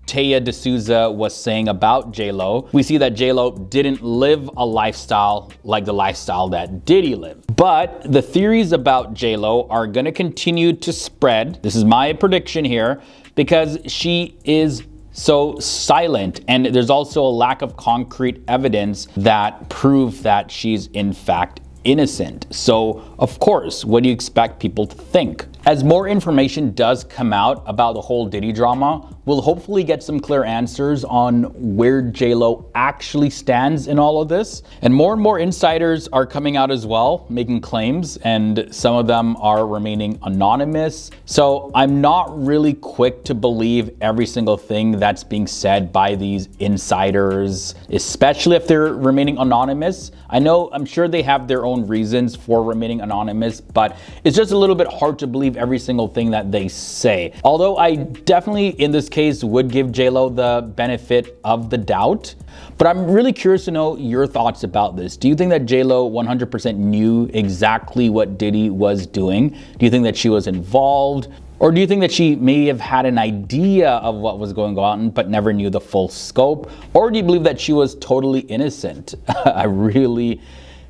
Taya D'Souza was saying about J-Lo, we see that J-Lo didn't live a lifestyle like the lifestyle that Diddy lived. But the theories about J-Lo are gonna continue to spread. This is my prediction here, because she is so silent, and there's also a lack of concrete evidence that prove that she's in fact innocent. So of course, what do you expect people to think? As more information does come out about the whole Diddy drama, we'll hopefully get some clear answers on where J-Lo actually stands in all of this. And more insiders are coming out as well, making claims, and some of them are remaining anonymous. So I'm not really quick to believe every single thing that's being said by these insiders, especially if they're remaining anonymous. I'm sure they have their own reasons for remaining anonymous, but it's just a little bit hard to believe every single thing that they say. Although I definitely, in this case, would give J-Lo the benefit of the doubt. But I'm really curious to know your thoughts about this. Do you think that J-Lo 100% knew exactly what Diddy was doing? Do you think that she was involved? Or do you think that she may have had an idea of what was going on but never knew the full scope? Or do you believe that she was totally innocent? I really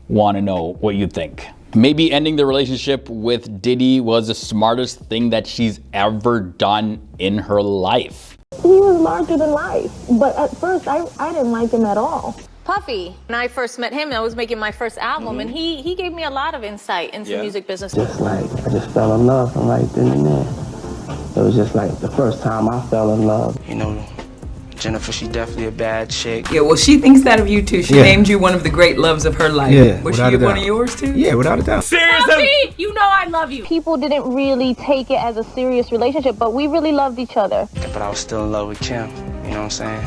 want to know what you think. Maybe ending the relationship with Diddy was the smartest thing that she's ever done in her life. He was larger than life, but at first I didn't like him at all. Puffy, when I first met him, I was making my first album, and he gave me a lot of insight into music business. Just like, I just fell in love from right then and there. It was just like the first time I fell in love. You know, Jennifer, she's definitely a bad chick. Yeah, well, she thinks that of you too. She named you one of the great loves of her life. Yeah, was she one of yours too? Yeah, without a doubt. Puffy, you know I love you. People didn't really take it as a serious relationship, but we really loved each other. But I was still in love with Kim, you know what I'm saying?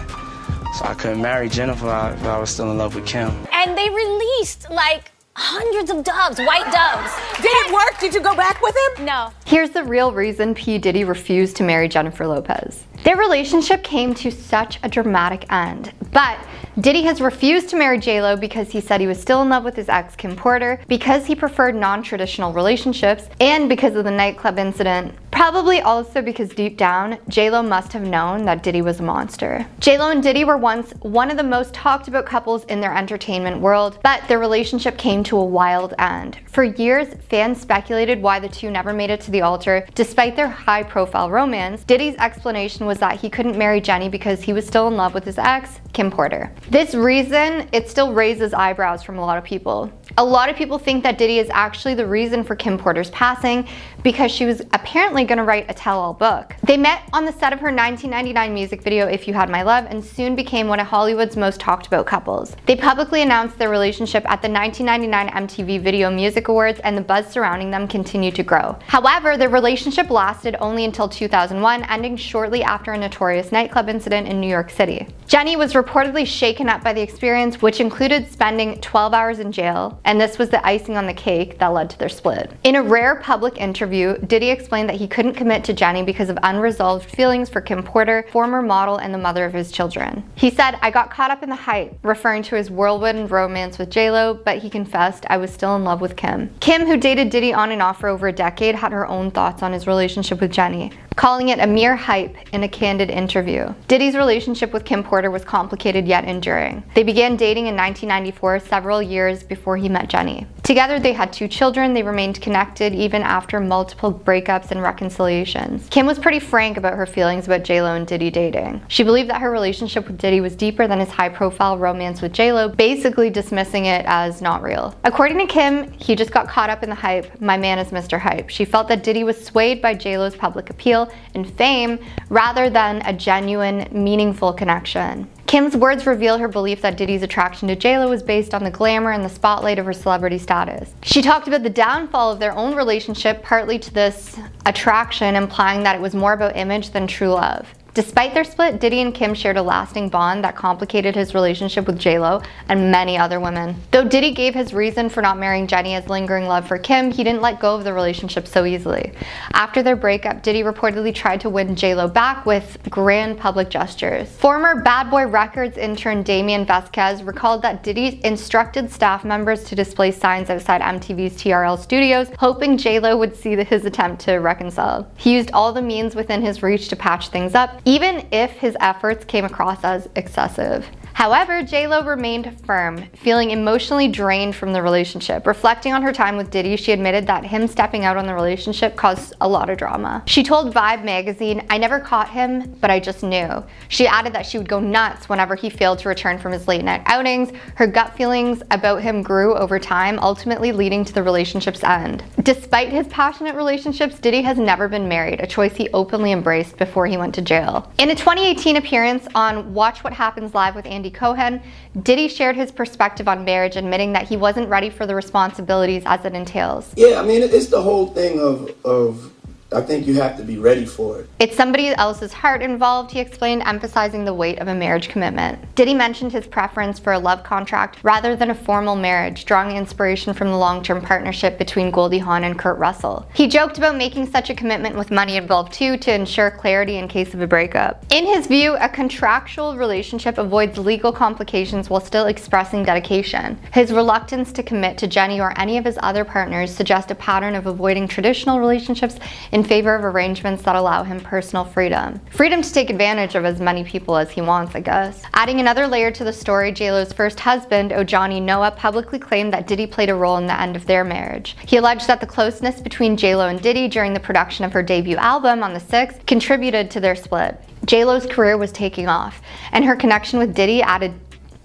So I couldn't marry Jennifer if I was still in love with Kim. And they released like hundreds of doves, white doves. Did it work? Did you go back with him? No. Here's the real reason P. Diddy refused to marry Jennifer Lopez. Their relationship came to such a dramatic end, but Diddy has refused to marry J-Lo because he said he was still in love with his ex Kim Porter, because he preferred non-traditional relationships, and because of the nightclub incident. Probably also because deep down, J-Lo must have known that Diddy was a monster. J-Lo and Diddy were once one of the most talked about couples in their entertainment world, but their relationship came to a wild end. For years, fans speculated why the two never made it to the altar, despite their high-profile romance. Diddy's explanation was that he couldn't marry Jenny because he was still in love with his ex, Kim Porter. This reason, it still raises eyebrows from a lot of people. A lot of people think that Diddy is actually the reason for Kim Porter's passing, because she was apparently going to write a tell-all book. They met on the set of her 1999 music video, If You Had My Love, and soon became one of Hollywood's most talked about couples. They publicly announced their relationship at the 1999 MTV Video Music Awards, and the buzz surrounding them continued to grow. However, their relationship lasted only until 2001, ending shortly after a notorious nightclub incident in New York City. Jenny was reportedly shaken up by the experience, which included spending 12 hours in jail, and this was the icing on the cake that led to their split. In a rare public interview, Diddy explained that he couldn't commit to Jenny because of unresolved feelings for Kim Porter, former model and the mother of his children. He said, "I got caught up in the hype," referring to his whirlwind romance with J-Lo, but he confessed, "I was still in love with Kim." Kim, who dated Diddy on and off for over a decade, had her own thoughts on his relationship with Jenny. calling it a mere hype in a candid interview. Diddy's relationship with Kim Porter was complicated yet enduring. They began dating in 1994, several years before he met Jenny. Together they had 2 children. They remained connected even after multiple breakups and reconciliations. Kim was pretty frank about her feelings about J-Lo and Diddy dating. She believed that her relationship with Diddy was deeper than his high-profile romance with J-Lo, basically dismissing it as not real. According to Kim, he just got caught up in the hype. My man is Mr. Hype. She felt that Diddy was swayed by J-Lo's public appeal and fame rather than a genuine, meaningful connection. Kim's words reveal her belief that Diddy's attraction to J-Lo was based on the glamour and the spotlight of her celebrity status. She talked about the downfall of their own relationship, partly to this attraction, implying that it was more about image than true love. Despite their split, Diddy and Kim shared a lasting bond that complicated his relationship with J-Lo and many other women. Though Diddy gave his reason for not marrying Jenny as lingering love for Kim, he didn't let go of the relationship so easily. After their breakup, Diddy reportedly tried to win J-Lo back with grand public gestures. Former Bad Boy Records intern Damian Vasquez recalled that Diddy instructed staff members to display signs outside MTV's TRL studios, hoping J-Lo would see his attempt to reconcile. He used all the means within his reach to patch things up, even if his efforts came across as excessive. However, J-Lo remained firm, feeling emotionally drained from the relationship. Reflecting on her time with Diddy, she admitted that him stepping out on the relationship caused a lot of drama. She told Vibe magazine, "I never caught him, but I just knew." She added that she would go nuts whenever he failed to return from his late night outings. Her gut feelings about him grew over time, ultimately leading to the relationship's end. Despite his passionate relationships, Diddy has never been married, a choice he openly embraced before he went to jail. In a 2018 appearance on Watch What Happens Live with Andy Cohen, Diddy shared his perspective on marriage, admitting that he wasn't ready for the responsibilities as it entails. Yeah, I mean, it's the whole thing of I think you have to be ready for it. It's somebody else's heart involved, he explained, emphasizing the weight of a marriage commitment. Diddy mentioned his preference for a love contract rather than a formal marriage, drawing inspiration from the long-term partnership between Goldie Hawn and Kurt Russell. He joked about making such a commitment with money involved too, to ensure clarity in case of a breakup. In his view, a contractual relationship avoids legal complications while still expressing dedication. His reluctance to commit to Jenny or any of his other partners suggests a pattern of avoiding traditional relationships in favor of arrangements that allow him personal freedom. Freedom to take advantage of as many people as he wants, I guess. Adding another layer to the story, J-Lo's first husband, Ojani Noah, publicly claimed that Diddy played a role in the end of their marriage. He alleged that the closeness between J-Lo and Diddy during the production of her debut album on the 6th contributed to their split. J-Lo's career was taking off, and her connection with Diddy added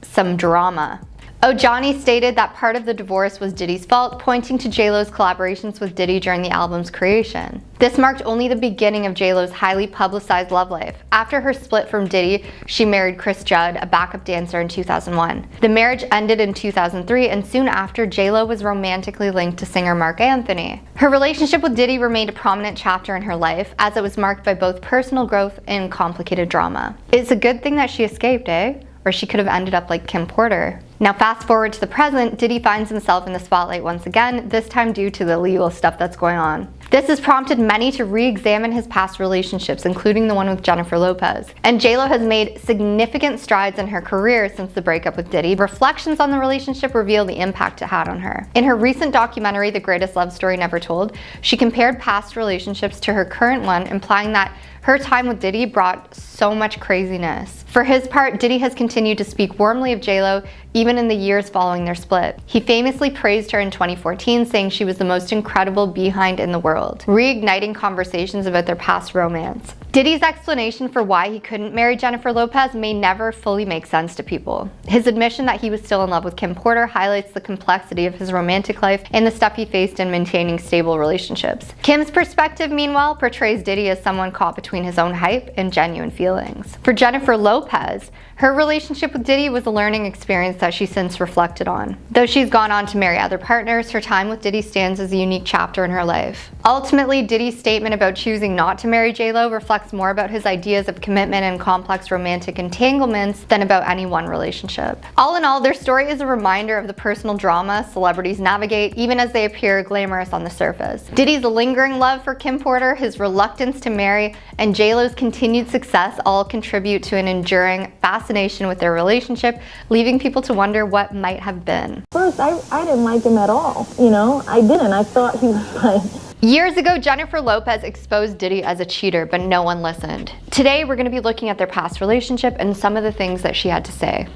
some drama. Ojani stated that part of the divorce was Diddy's fault, pointing to J-Lo's collaborations with Diddy during the album's creation. This marked only the beginning of J-Lo's highly publicized love life. After her split from Diddy, she married Chris Judd, a backup dancer, in 2001. The marriage ended in 2003, and soon after, J-Lo was romantically linked to singer Marc Anthony. Her relationship with Diddy remained a prominent chapter in her life, as it was marked by both personal growth and complicated drama. It's a good thing that she escaped, eh? Or she could have ended up like Kim Porter. Now fast forward to the present, Diddy finds himself in the spotlight once again, this time due to the legal stuff that's going on. This has prompted many to re-examine his past relationships, including the one with Jennifer Lopez. And J-Lo has made significant strides in her career since the breakup with Diddy. Reflections on the relationship reveal the impact it had on her. In her recent documentary, The Greatest Love Story Never Told, she compared past relationships to her current one, implying that her time with Diddy brought so much craziness. For his part, Diddy has continued to speak warmly of J-Lo even in the years following their split. He famously praised her in 2014, saying she was the most incredible behind in the world, reigniting conversations about their past romance. Diddy's explanation for why he couldn't marry Jennifer Lopez may never fully make sense to people. His admission that he was still in love with Kim Porter highlights the complexity of his romantic life and the stuff he faced in maintaining stable relationships. Kim's perspective, meanwhile, portrays Diddy as someone caught between his own hype and genuine feelings. For Jennifer Lopez, her relationship with Diddy was a learning experience that she since reflected on. Though she's gone on to marry other partners, her time with Diddy stands as a unique chapter in her life. Ultimately, Diddy's statement about choosing not to marry J-Lo reflects more about his ideas of commitment and complex romantic entanglements than about any one relationship. All in all, their story is a reminder of the personal drama celebrities navigate, even as they appear glamorous on the surface. Diddy's lingering love for Kim Porter, his reluctance to marry, and J-Lo's continued success all contribute to an enduring fascination with their relationship, leaving people to wonder what might have been. First, I didn't like him at all, you know? I didn't. I thought he was like Years ago, Jennifer Lopez exposed Diddy as a cheater, but no one listened. Today, we're going to be looking at their past relationship and some of the things that she had to say.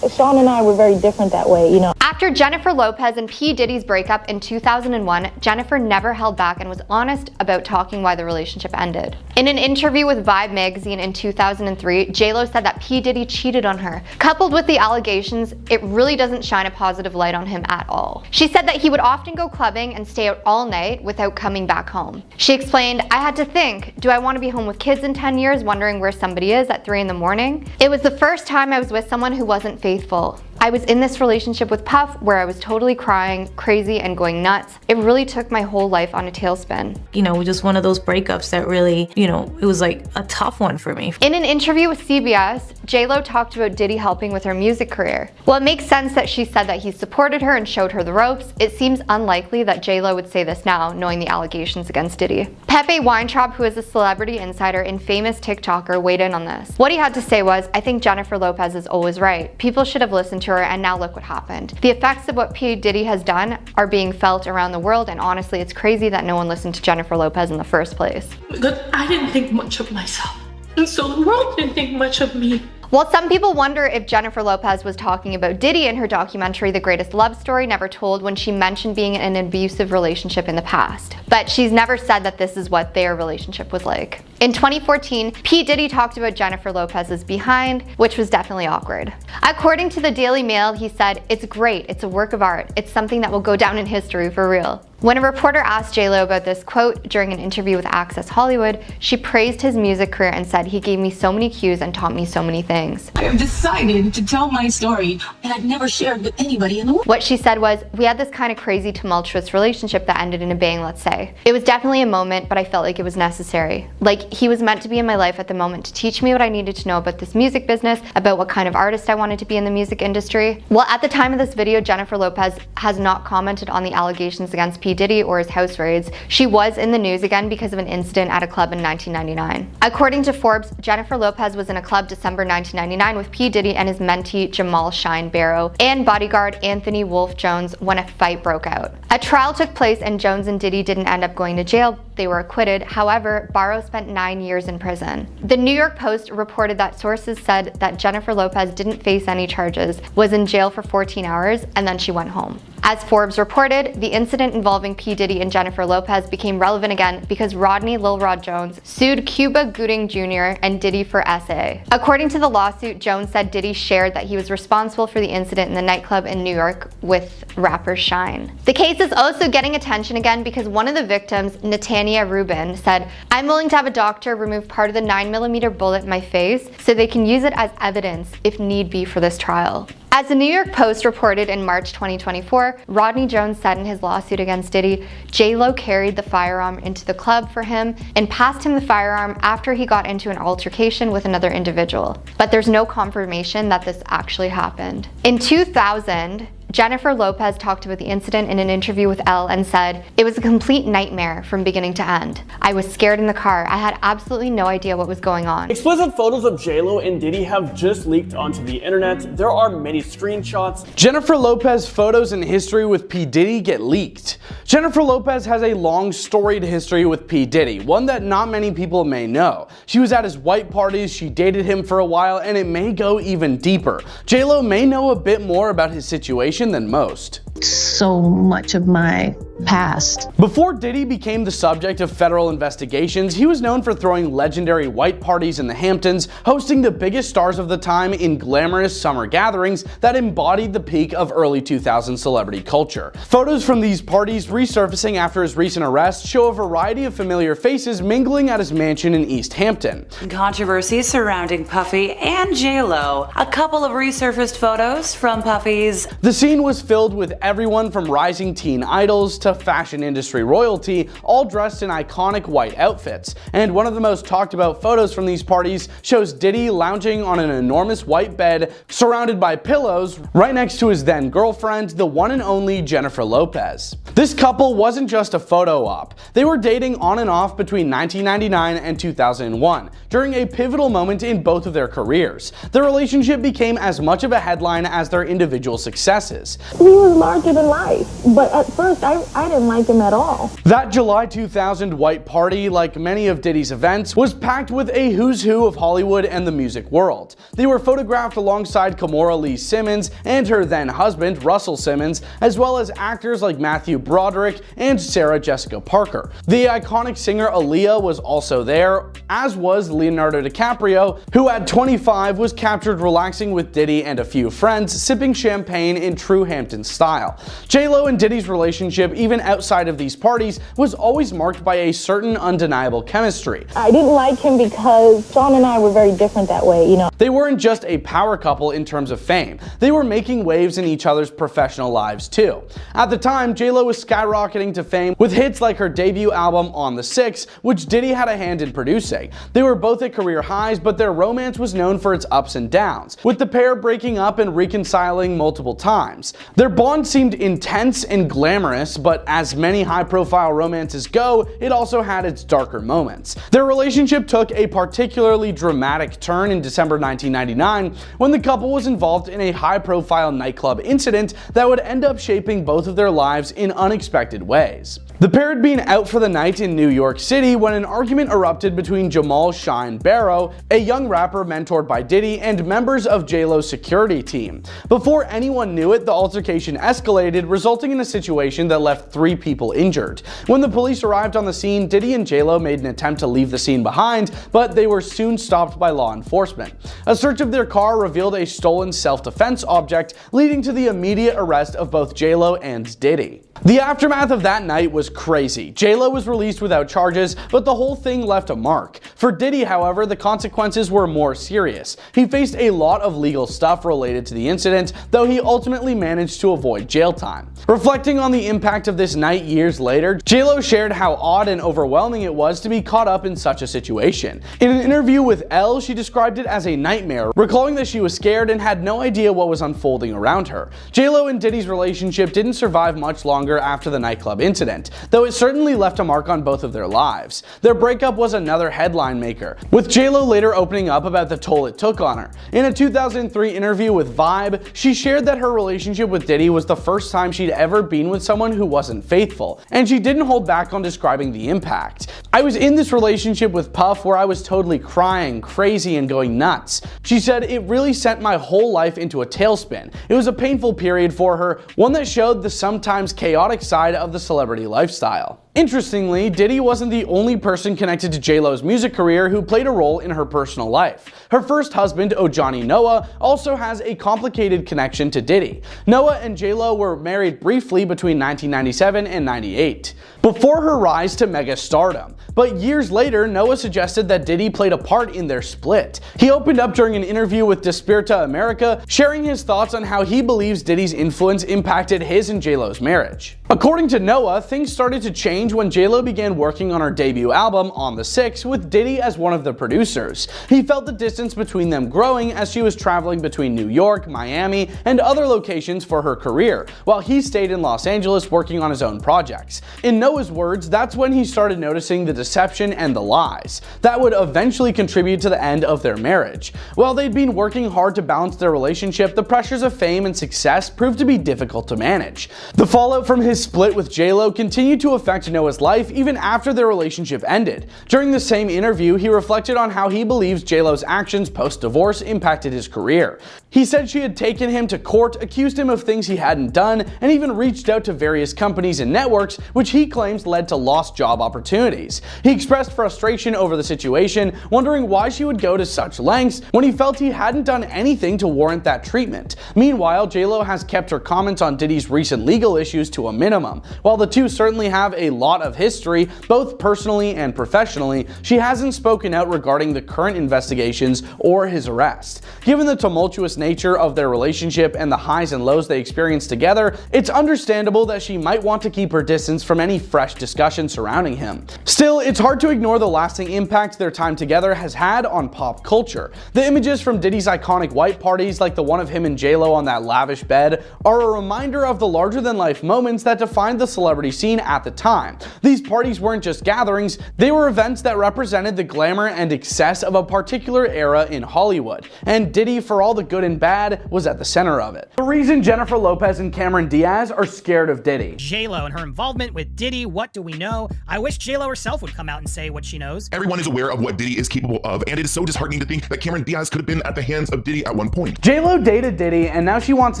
Sean and I were very different that way, you know. After Jennifer Lopez and P. Diddy's breakup in 2001, Jennifer never held back and was honest about talking why the relationship ended. In an interview with Vibe magazine in 2003, J-Lo said that P. Diddy cheated on her. Coupled with the allegations, it really doesn't shine a positive light on him at all. She said that he would often go clubbing and stay out all night without coming back home. She explained, "I had to think, do I want to be home with kids in 10 years wondering where somebody is at 3 in the morning? It was the first time I was with someone who wasn't faithful. I was in this relationship with Puff where I was totally crying, crazy, and going nuts. It really took my whole life on a tailspin." You know, just one of those breakups that really, it was like a tough one for me. In an interview with CBS, J-Lo talked about Diddy helping with her music career. While it makes sense that she said that he supported her and showed her the ropes, it seems unlikely that J-Lo would say this now, knowing the allegations against Diddy. Pepe Weintraub, who is a celebrity insider and famous TikToker, weighed in on this. What he had to say was, "I think Jennifer Lopez is always right. People should have listened to her, and now look what happened. The effects of what P. Diddy has done are being felt around the world, and honestly, it's crazy that no one listened to Jennifer Lopez in the first place." But I didn't think much of myself, and so the world didn't think much of me. While some people wonder if Jennifer Lopez was talking about Diddy in her documentary The Greatest Love Story Never Told when she mentioned being in an abusive relationship in the past. But she's never said that this is what their relationship was like. In 2014, P. Diddy talked about Jennifer Lopez's behind, which was definitely awkward. According to the Daily Mail, he said, "It's great, it's a work of art, it's something that will go down in history for real." When a reporter asked J-Lo about this quote during an interview with Access Hollywood, she praised his music career and said, "He gave me so many cues and taught me so many things." I have decided to tell my story that I've never shared with anybody in the world. What she said was, "We had this kind of crazy, tumultuous relationship that ended in a bang, let's say. It was definitely a moment, but I felt like it was necessary. Like, he was meant to be in my life at the moment to teach me what I needed to know about this music business, about what kind of artist I wanted to be in the music industry." Well, at the time of this video, Jennifer Lopez has not commented on the allegations against P. Diddy or his house raids. She was in the news again because of an incident at a club in 1999. According to Forbes, Jennifer Lopez was in a club December 1999 with P. Diddy and his mentee Jamal Shine Barrow and bodyguard Anthony Wolf Jones when a fight broke out. A trial took place and Jones and Diddy didn't end up going to jail. They were acquitted. However, Barrow spent 9 years in prison. The New York Post reported that sources said that Jennifer Lopez didn't face any charges, was in jail for 14 hours, and then she went home. As Forbes reported, the incident involving P. Diddy and Jennifer Lopez became relevant again because Rodney Lil Rod Jones sued Cuba Gooding Jr. and Diddy for SA. According to the lawsuit, Jones said Diddy shared that he was responsible for the incident in the nightclub in New York with rapper Shine. The case is also getting attention again because one of the victims, Natania Rubin, said, "I'm willing to have a doctor remove part of the 9mm bullet in my face so they can use it as evidence if need be for this trial." As the New York Post reported in March 2024, Rodney Jones said in his lawsuit against Diddy, J-Lo carried the firearm into the club for him and passed him the firearm after he got into an altercation with another individual. But there's no confirmation that this actually happened. In 2000, Jennifer Lopez talked about the incident in an interview with Elle and said, "It was a complete nightmare from beginning to end. I was scared in the car. I had absolutely no idea what was going on." Explicit photos of J-Lo and Diddy have just leaked onto the internet. There are many screenshots. Jennifer Lopez photos and history with P. Diddy get leaked. Jennifer Lopez has a long storied history with P. Diddy, one that not many people may know. She was at his white parties, she dated him for a while, and it may go even deeper. J-Lo may know a bit more about his situation than most. So much of my past. Before Diddy became the subject of federal investigations, he was known for throwing legendary white parties in the Hamptons, hosting the biggest stars of the time in glamorous summer gatherings that embodied the peak of early 2000s celebrity culture. Photos from these parties resurfacing after his recent arrest show a variety of familiar faces mingling at his mansion in East Hampton. Controversy surrounding Puffy and J-Lo. A couple of resurfaced photos from Puffy's. The scene was filled with everyone from rising teen idols to fashion industry royalty, all dressed in iconic white outfits. And one of the most talked about photos from these parties shows Diddy lounging on an enormous white bed surrounded by pillows right next to his then girlfriend, the one and only Jennifer Lopez. This couple wasn't just a photo op. They were dating on and off between 1999 and 2001, during a pivotal moment in both of their careers. Their relationship became as much of a headline as their individual successes. He was my larger than life. But at first, I didn't like him at all. That July 2000 white party, like many of Diddy's events, was packed with a who's who of Hollywood and the music world. They were photographed alongside Kimora Lee Simmons and her then husband, Russell Simmons, as well as actors like Matthew Broderick and Sarah Jessica Parker. The iconic singer Aaliyah was also there, as was Leonardo DiCaprio, who at 25 was captured relaxing with Diddy and a few friends, sipping champagne in true Hampton style. J-Lo and Diddy's relationship, even outside of these parties, was always marked by a certain undeniable chemistry. I didn't like him because Sean and I were very different that way, you know. They weren't just a power couple in terms of fame. They were making waves in each other's professional lives too. At the time, J-Lo was skyrocketing to fame with hits like her debut album On the 6, which Diddy had a hand in producing. They were both at career highs, but their romance was known for its ups and downs, with the pair breaking up and reconciling multiple times. Their bond seemed intense and glamorous, but as many high-profile romances go, it also had its darker moments. Their relationship took a particularly dramatic turn in December 1999 when the couple was involved in a high-profile nightclub incident that would end up shaping both of their lives in unexpected ways. The pair had been out for the night in New York City when an argument erupted between Jamal Shine Barrow, a young rapper mentored by Diddy, and members of J-Lo's security team. Before anyone knew it, the altercation escalated, resulting in a situation that left 3 people injured. When the police arrived on the scene, Diddy and J-Lo made an attempt to leave the scene behind, but they were soon stopped by law enforcement. A search of their car revealed a stolen self-defense object, leading to the immediate arrest of both J-Lo and Diddy. The aftermath of that night was crazy. J-Lo was released without charges, but the whole thing left a mark. For Diddy, however, the consequences were more serious. He faced a lot of legal stuff related to the incident, though he ultimately managed to avoid jail time. Reflecting on the impact of this night years later, J-Lo shared how odd and overwhelming it was to be caught up in such a situation. In an interview with Elle, she described it as a nightmare, recalling that she was scared and had no idea what was unfolding around her. J-Lo and Diddy's relationship didn't survive much longer after the nightclub incident, though it certainly left a mark on both of their lives. Their breakup was another headline maker, with J-Lo later opening up about the toll it took on her. In a 2003 interview with Vibe, she shared that her relationship with Diddy was the first time she'd ever been with someone who wasn't faithful, and she didn't hold back on describing the impact. "I was in this relationship with Puff where I was totally crying, crazy, and going nuts." She said, "It really sent my whole life into a tailspin. It was a painful period for her, one that showed the sometimes chaotic side of the celebrity lifestyle." Interestingly, Diddy wasn't the only person connected to J-Lo's music career who played a role in her personal life. Her first husband, Ojani Noah, also has a complicated connection to Diddy. Noah and J-Lo were married briefly between 1997 and 98, before her rise to mega stardom. But years later, Noah suggested that Diddy played a part in their split. He opened up during an interview with Despierta America, sharing his thoughts on how he believes Diddy's influence impacted his and J-Lo's marriage. According to Noah, things started to change when J-Lo began working on her debut album, On the 6, with Diddy as one of the producers. He felt the distance between them growing as she was traveling between New York, Miami, and other locations for her career, while he stayed in Los Angeles working on his own projects. In Noah's words, that's when he started noticing the deception and the lies that would eventually contribute to the end of their marriage. While they'd been working hard to balance their relationship, the pressures of fame and success proved to be difficult to manage. The fallout from his split with J-Lo continued to affect Noah's life even after their relationship ended. During the same interview, he reflected on how he believes J-Lo's actions post-divorce impacted his career. He said she had taken him to court, accused him of things he hadn't done, and even reached out to various companies and networks, which he claims led to lost job opportunities. He expressed frustration over the situation, wondering why she would go to such lengths when he felt he hadn't done anything to warrant that treatment. Meanwhile, J-Lo has kept her comments on Diddy's recent legal issues to a minimum. While the two certainly have a lot of history, both personally and professionally, she hasn't spoken out regarding the current investigations or his arrest. Given the tumultuous nature of their relationship and the highs and lows they experienced together, it's understandable that she might want to keep her distance from any fresh discussion surrounding him. Still, it's hard to ignore the lasting impact their time together has had on pop culture. The images from Diddy's iconic white parties, like the one of him and J-Lo on that lavish bed, are a reminder of the larger-than-life moments that defined the celebrity scene at the time. time. These parties weren't just gatherings, they were events that represented the glamour and excess of a particular era in Hollywood, and Diddy, for all the good and bad, was at the center of it. The reason Jennifer Lopez and Cameron Diaz are scared of Diddy. J-Lo and her involvement with Diddy, what do we know? I wish J-Lo herself would come out and say what she knows. Everyone is aware of what Diddy is capable of, and it is so disheartening to think that Cameron Diaz could have been at the hands of Diddy at one point. J-Lo dated Diddy, and now she wants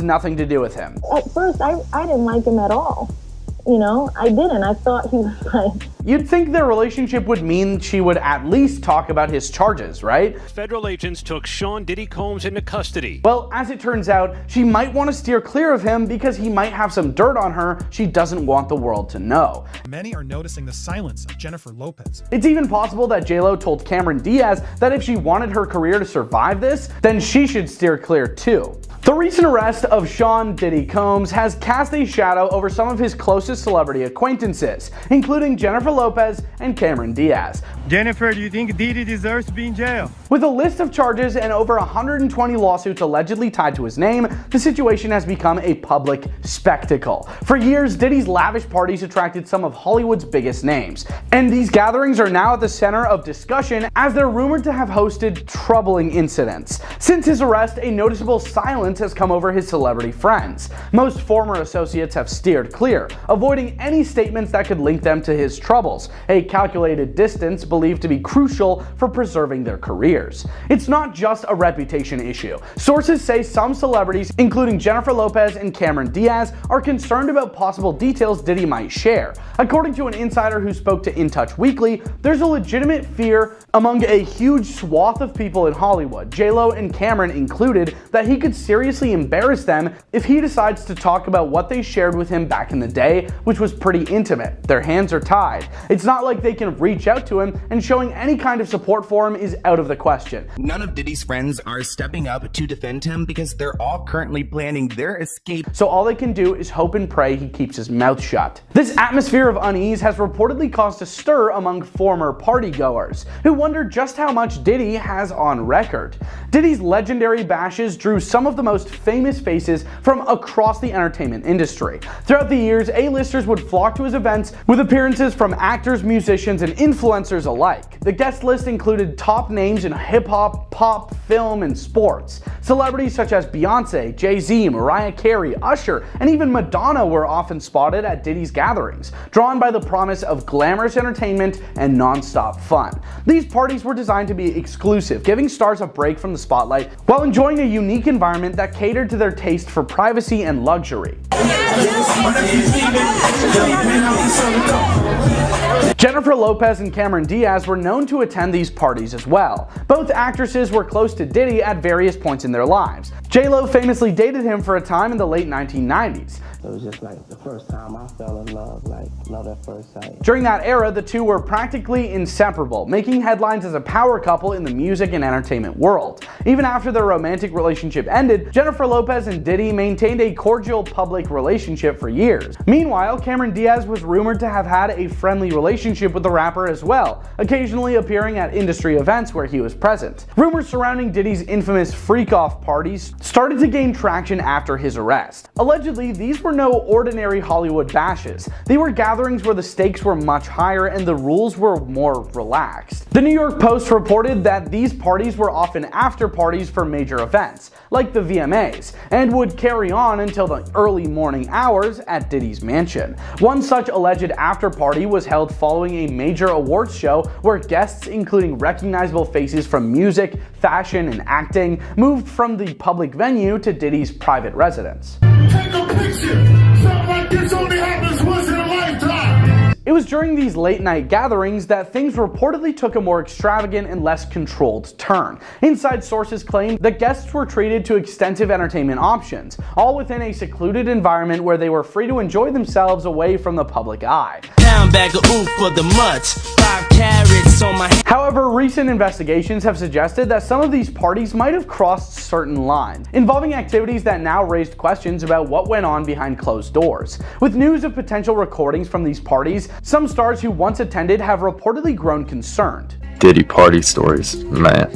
nothing to do with him. At first, I didn't like him at all. You know, I didn't. I thought he was like... You'd think their relationship would mean she would at least talk about his charges, right? Federal agents took Sean Diddy Combs into custody. Well, as it turns out, she might want to steer clear of him because he might have some dirt on her she doesn't want the world to know. Many are noticing the silence of Jennifer Lopez. It's even possible that J-Lo told Cameron Diaz that if she wanted her career to survive this, then she should steer clear too. The recent arrest of Sean Diddy Combs has cast a shadow over some of his closest celebrity acquaintances, including Jennifer Lopez and Cameron Diaz. Jennifer, do you think Diddy deserves to be in jail? With a list of charges and over 120 lawsuits allegedly tied to his name, the situation has become a public spectacle. For years, Diddy's lavish parties attracted some of Hollywood's biggest names, and these gatherings are now at the center of discussion as they're rumored to have hosted troubling incidents. Since his arrest, a noticeable silence has come over his celebrity friends. Most former associates have steered clear, avoiding any statements that could link them to his troubles, a calculated distance believed to be crucial for preserving their careers. It's not just a reputation issue. Sources say some celebrities, including Jennifer Lopez and Cameron Diaz, are concerned about possible details Diddy might share. According to an insider who spoke to In Touch Weekly, there's a legitimate fear among a huge swath of people in Hollywood, J-Lo and Cameron included, that he could seriously embarrass them if he decides to talk about what they shared with him back in the day, which was pretty intimate. Their hands are tied. It's not like they can reach out to him, and showing any kind of support for him is out of the question. None of Diddy's friends are stepping up to defend him because they're all currently planning their escape. So all they can do is hope and pray he keeps his mouth shut. This atmosphere of unease has reportedly caused a stir among former partygoers, who wonder just how much Diddy has on record. Diddy's legendary bashes drew some of the most famous faces from across the entertainment industry. Throughout the years, A-listers would flock to his events with appearances from actors, musicians, and influencers alike. The guest list included top names in hip-hop, pop, film, and sports. Celebrities such as Beyonce, Jay-Z, Mariah Carey, Usher, and even Madonna were often spotted at Diddy's gatherings, drawn by the promise of glamorous entertainment and non-stop fun. These parties were designed to be exclusive, giving stars a break from the spotlight while enjoying a unique environment that catered to their taste for privacy and luxury. Jennifer Lopez and Cameron Diaz were known to attend these parties as well. Both actresses were close to Diddy at various points in their lives. J-Lo famously dated him for a time in the late 1990s. It was just like the first time I fell in love, like love at first sight. During that era, the two were practically inseparable, making headlines as a power couple in the music and entertainment world. Even after their romantic relationship ended, Jennifer Lopez and Diddy maintained a cordial public relationship for years. Meanwhile, Cameron Diaz was rumored to have had a friendly relationship with the rapper as well, occasionally appearing at industry events where he was present. Rumors surrounding Diddy's infamous freak-off parties started to gain traction after his arrest. Allegedly, these were no ordinary Hollywood bashes. They were gatherings where the stakes were much higher and the rules were more relaxed. The New York Post reported that these parties were often after parties for major events, like the VMAs, and would carry on until the early morning hours at Diddy's mansion. One such alleged after party was held following a major awards show where guests, including recognizable faces from music, fashion, and acting, moved from the public venue to Diddy's private residence. Take a picture. Something like this only happens once in a lifetime. It was during these late-night gatherings that things reportedly took a more extravagant and less controlled turn. Inside sources claim that guests were treated to extensive entertainment options, all within a secluded environment where they were free to enjoy themselves away from the public eye. Bag of oof for the mutts, 5 carats on my head. However, recent investigations have suggested that some of these parties might have crossed certain lines, involving activities that now raised questions about what went on behind closed doors. With news of potential recordings from these parties, some stars who once attended have reportedly grown concerned. Diddy party stories, man.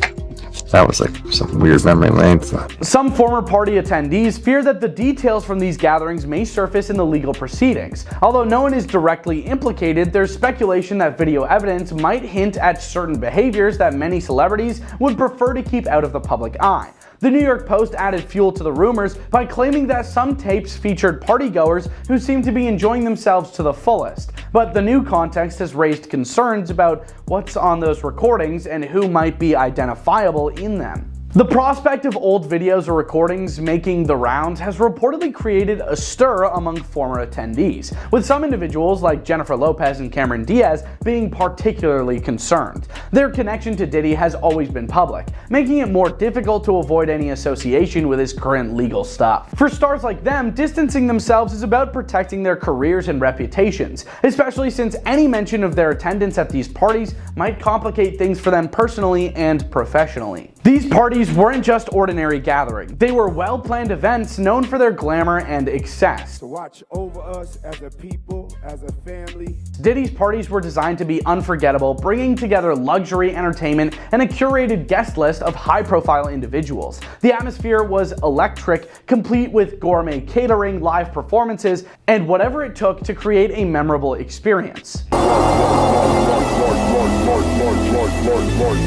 That was like some weird memory lane stuff. Some former party attendees fear that the details from these gatherings may surface in the legal proceedings. Although no one is directly implicated, there's speculation that video evidence might hint at certain behaviors that many celebrities would prefer to keep out of the public eye. The New York Post added fuel to the rumors by claiming that some tapes featured partygoers who seemed to be enjoying themselves to the fullest. But the new context has raised concerns about what's on those recordings and who might be identifiable in them. The prospect of old videos or recordings making the rounds has reportedly created a stir among former attendees, with some individuals like Jennifer Lopez and Cameron Diaz being particularly concerned. Their connection to Diddy has always been public, making it more difficult to avoid any association with his current legal stuff. For stars like them, distancing themselves is about protecting their careers and reputations, especially since any mention of their attendance at these parties might complicate things for them personally and professionally. These parties weren't just ordinary gatherings. They were well-planned events known for their glamour and excess. To watch over us as a people, as a family. Diddy's parties were designed to be unforgettable, bringing together luxury entertainment and a curated guest list of high-profile individuals. The atmosphere was electric, complete with gourmet catering, live performances, and whatever it took to create a memorable experience.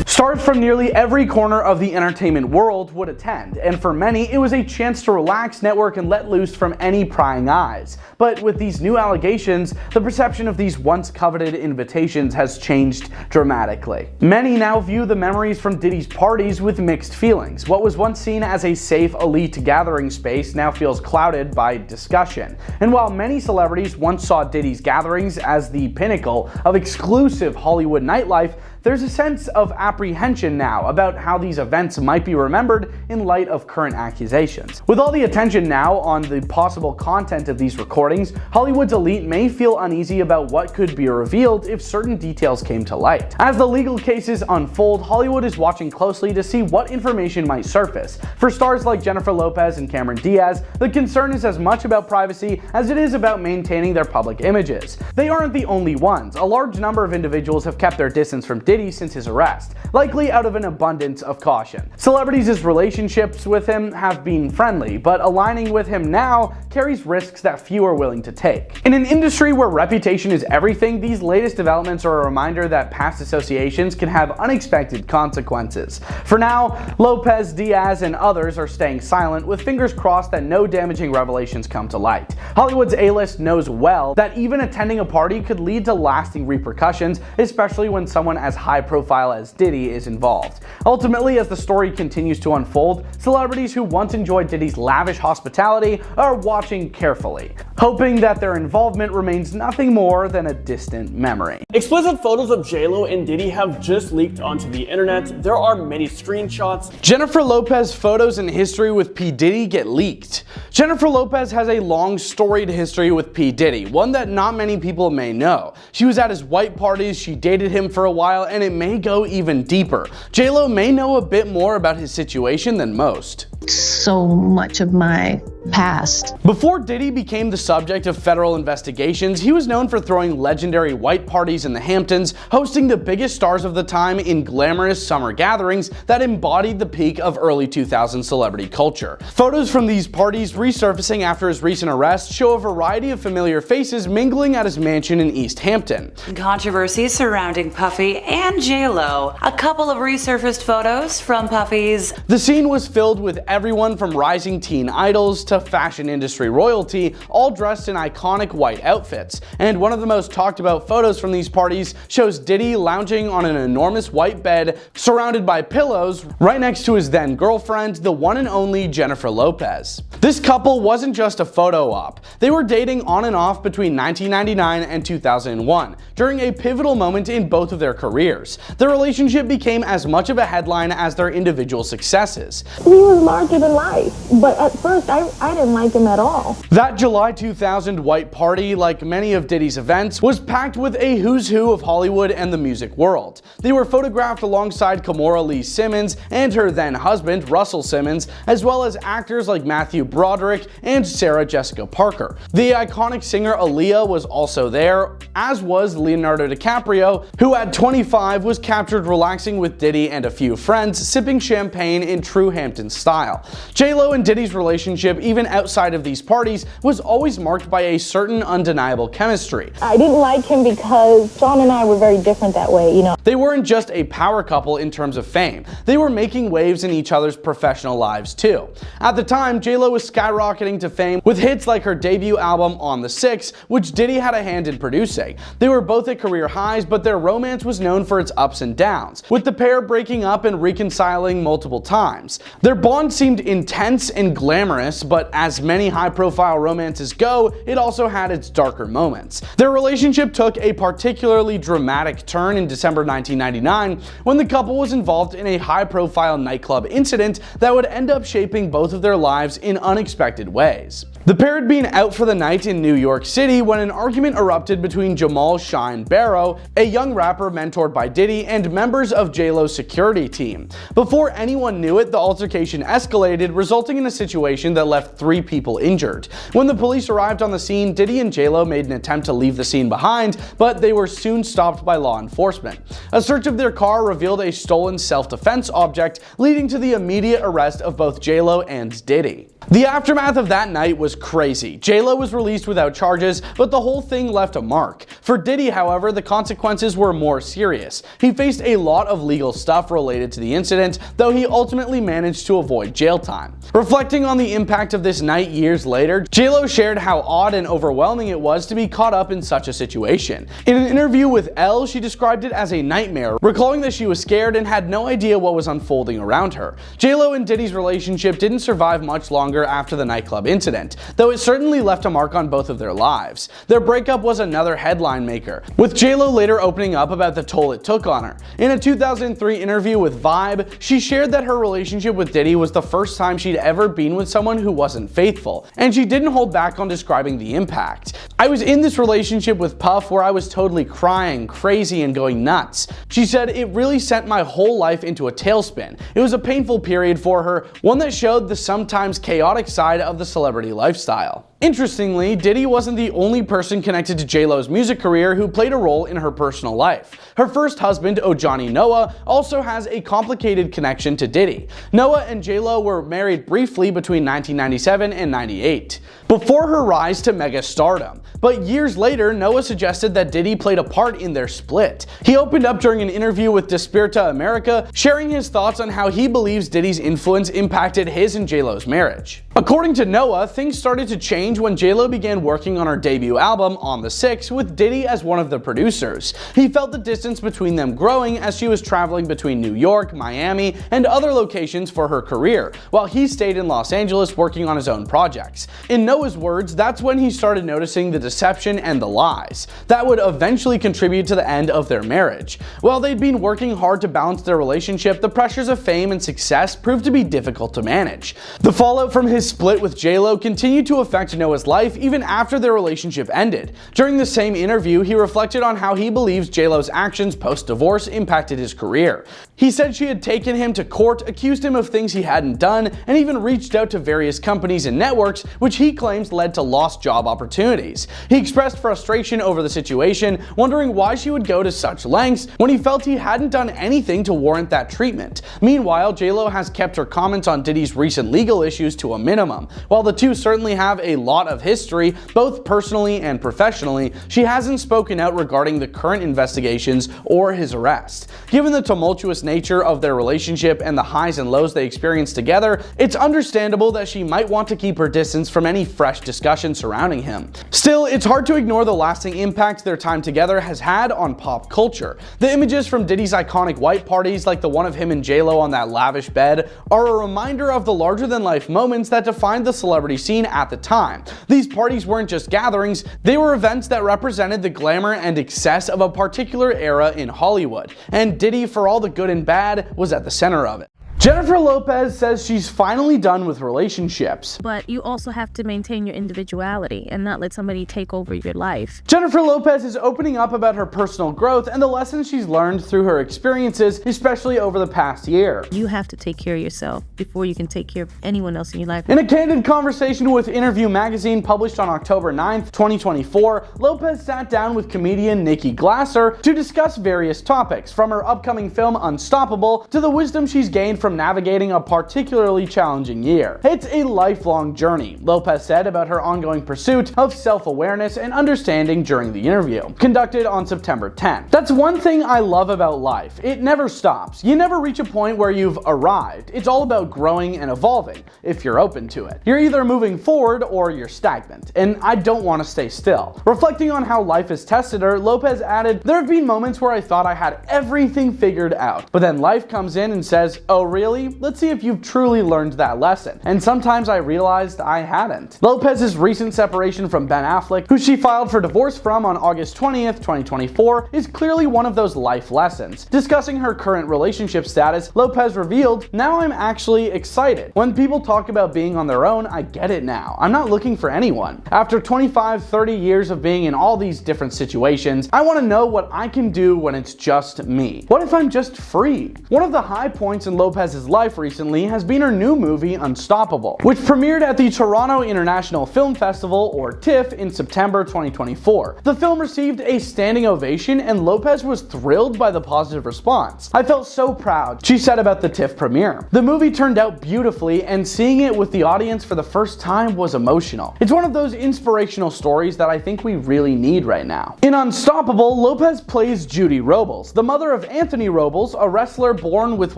Stars from nearly every corner of the entertainment world would attend, and for many, it was a chance to relax, network, and let loose from any prying eyes. But with these new allegations, the perception of these once coveted invitations has changed dramatically. Many now view the memories from Diddy's parties with mixed feelings. What was once seen as a safe, elite gathering space now feels clouded by discussion. And while many celebrities once saw Diddy's gatherings as the pinnacle of exclusive Hollywood nightlife, there's a sense of apprehension now about how these events might be remembered in light of current accusations. With all the attention now on the possible content of these recordings, Hollywood's elite may feel uneasy about what could be revealed if certain details came to light. As the legal cases unfold, Hollywood is watching closely to see what information might surface. For stars like Jennifer Lopez and Cameron Diaz, the concern is as much about privacy as it is about maintaining their public images. They aren't the only ones. A large number of individuals have kept their distance from Diddy since his arrest, likely out of an abundance of caution. Celebrities' relationships with him have been friendly, but aligning with him now carries risks that few are willing to take. In an industry where reputation is everything, these latest developments are a reminder that past associations can have unexpected consequences. For now, Lopez, Diaz, and others are staying silent, with fingers crossed that no damaging revelations come to light. Hollywood's A-list knows well that even attending a party could lead to lasting repercussions, especially when someone as high profile as Diddy is involved. Ultimately, as the story continues to unfold, celebrities who once enjoyed Diddy's lavish hospitality are watching carefully, hoping that their involvement remains nothing more than a distant memory. Explicit photos of J-Lo and Diddy have just leaked onto the internet. There are many screenshots. Jennifer Lopez photos and history with P. Diddy get leaked. Jennifer Lopez has a long storied history with P. Diddy, one that not many people may know. She was at his white parties, she dated him for a while, and it may go even deeper. J-Lo may know a bit more about his situation than most. So much of my past. Before Diddy became the subject of federal investigations, he was known for throwing legendary white parties in the Hamptons, hosting the biggest stars of the time in glamorous summer gatherings that embodied the peak of early 2000s celebrity culture. Photos from these parties resurfacing after his recent arrest show a variety of familiar faces mingling at his mansion in East Hampton. Controversy surrounding Puffy and J-Lo. A couple of resurfaced photos from Puffy's. The scene was filled with everyone from rising teen idols to fashion industry royalty, all dressed in iconic white outfits. And one of the most talked about photos from these parties shows Diddy lounging on an enormous white bed surrounded by pillows right next to his then girlfriend, the one and only Jennifer Lopez. This couple wasn't just a photo op. They were dating on and off between 1999 and 2001, during a pivotal moment in both of their careers. Their relationship became as much of a headline as their individual successes. He was my larger than life. But at first, I didn't like him at all. That July 2000 white party, like many of Diddy's events, was packed with a who's who of Hollywood and the music world. They were photographed alongside Kimora Lee Simmons and her then husband, Russell Simmons, as well as actors like Matthew Broderick and Sarah Jessica Parker. The iconic singer Aaliyah was also there, as was Leonardo DiCaprio, who at 25 was captured relaxing with Diddy and a few friends, sipping champagne in true Hampton style. J-Lo and Diddy's relationship, even outside of these parties, was always marked by a certain undeniable chemistry. I didn't like him because Sean and I were very different that way, you know. They weren't just a power couple in terms of fame. They were making waves in each other's professional lives too. At the time, J-Lo was skyrocketing to fame with hits like her debut album On the 6, which Diddy had a hand in producing. They were both at career highs, but their romance was known for its ups and downs, with the pair breaking up and reconciling multiple times. Their bond seemed intense and glamorous, but as many high-profile romances go, it also had its darker moments. Their relationship took a particularly dramatic turn in December 1999 when the couple was involved in a high-profile nightclub incident that would end up shaping both of their lives in unexpected ways. The pair had been out for the night in New York City when an argument erupted between Jamal Shine Barrow, a young rapper mentored by Diddy, and members of J-Lo's security team. Before anyone knew it, the altercation escalated, resulting in a situation that left 3 people injured. When the police arrived on the scene, Diddy and J-Lo made an attempt to leave the scene behind, but they were soon stopped by law enforcement. A search of their car revealed a stolen self-defense object, leading to the immediate arrest of both J-Lo and Diddy. The aftermath of that night was crazy. J-Lo was released without charges, but the whole thing left a mark. For Diddy, however, the consequences were more serious. He faced a lot of legal stuff related to the incident, though he ultimately managed to avoid jail time. Reflecting on the impact of this night years later, J-Lo shared how odd and overwhelming it was to be caught up in such a situation. In an interview with Elle, she described it as a nightmare, recalling that she was scared and had no idea what was unfolding around her. J-Lo and Diddy's relationship didn't survive much longer after the nightclub incident, though it certainly left a mark on both of their lives. Their breakup was another headline maker, with J-Lo later opening up about the toll it took on her. In a 2003 interview with Vibe, she shared that her relationship with Diddy was the first time she'd ever been with someone who wasn't faithful, and she didn't hold back on describing the impact. "I was in this relationship with Puff where I was totally crying, crazy, and going nuts." She said it really sent my whole life into a tailspin. It was a painful period for her, one that showed the sometimes chaotic side of the celebrity lifestyle. Interestingly, Diddy wasn't the only person connected to J-Lo's music career who played a role in her personal life. Her first husband, Ojani Noah, also has a complicated connection to Diddy. Noah and J-Lo were married briefly between 1997 and 98, before her rise to mega stardom. But years later, Noah suggested that Diddy played a part in their split. He opened up during an interview with Despierta America, sharing his thoughts on how he believes Diddy's influence impacted his and J-Lo's marriage. According to Noah, things started to change when J-Lo began working on her debut album, On the 6, with Diddy as one of the producers. He felt the distance between them growing as she was traveling between New York, Miami, and other locations for her career, while he stayed in Los Angeles working on his own projects. In Noah's words, that's when he started noticing the deception and the lies that would eventually contribute to the end of their marriage. While they'd been working hard to balance their relationship, the pressures of fame and success proved to be difficult to manage. The fallout from his split with J-Lo continued to affect Noah's life even after their relationship ended. During the same interview, he reflected on how he believes J-Lo's actions post-divorce impacted his career. He said she had taken him to court, accused him of things he hadn't done, and even reached out to various companies and networks, which he claims led to lost job opportunities. He expressed frustration over the situation, wondering why she would go to such lengths when he felt he hadn't done anything to warrant that treatment. Meanwhile, J-Lo has kept her comments on Diddy's recent legal issues to a minimum. While the two certainly have a lot of history, both personally and professionally, she hasn't spoken out regarding the current investigations or his arrest. Given the tumultuous nature of their relationship and the highs and lows they experienced together, it's understandable that she might want to keep her distance from any fresh discussion surrounding him. Still, it's hard to ignore the lasting impact their time together has had on pop culture. The images from Diddy's iconic white parties, like the one of him and J-Lo on that lavish bed, are a reminder of the larger-than-life moments that defined the celebrity scene at the time. These parties weren't just gatherings, they were events that represented the glamour and excess of a particular era in Hollywood, and Diddy, for all the good and bad, was at the center of it. Jennifer Lopez says she's finally done with relationships. But you also have to maintain your individuality and not let somebody take over your life. Jennifer Lopez is opening up about her personal growth and the lessons she's learned through her experiences, especially over the past year. You have to take care of yourself before you can take care of anyone else in your life. In a candid conversation with Interview magazine published on October 9th, 2024, Lopez sat down with comedian Nikki Glasser to discuss various topics, from her upcoming film Unstoppable to the wisdom she's gained from navigating a particularly challenging year. It's a lifelong journey, Lopez said about her ongoing pursuit of self-awareness and understanding during the interview, conducted on September 10th. That's one thing I love about life. It never stops. You never reach a point where you've arrived. It's all about growing and evolving, if you're open to it. You're either moving forward or you're stagnant, and I don't want to stay still. Reflecting on how life has tested her, Lopez added, "There have been moments where I thought I had everything figured out, but then life comes in and says, oh really? Let's see if you've truly learned that lesson. And sometimes I realized I hadn't." Lopez's recent separation from Ben Affleck, who she filed for divorce from on August 20th, 2024, is clearly one of those life lessons. Discussing her current relationship status, Lopez revealed, "Now I'm actually excited. When people talk about being on their own, I get it now. I'm not looking for anyone. After 25-30 years of being in all these different situations, I want to know what I can do when it's just me. What if I'm just free?" One of the high points in Lopez's life recently has been her new movie Unstoppable, which premiered at the Toronto International Film Festival, or TIFF, in September 2024. The film received a standing ovation and Lopez was thrilled by the positive response. "I felt so proud," she said about the TIFF premiere. "The movie turned out beautifully and seeing it with the audience for the first time was emotional. It's one of those inspirational stories that I think we really need right now." In Unstoppable, Lopez plays Judy Robles, the mother of Anthony Robles, a wrestler born with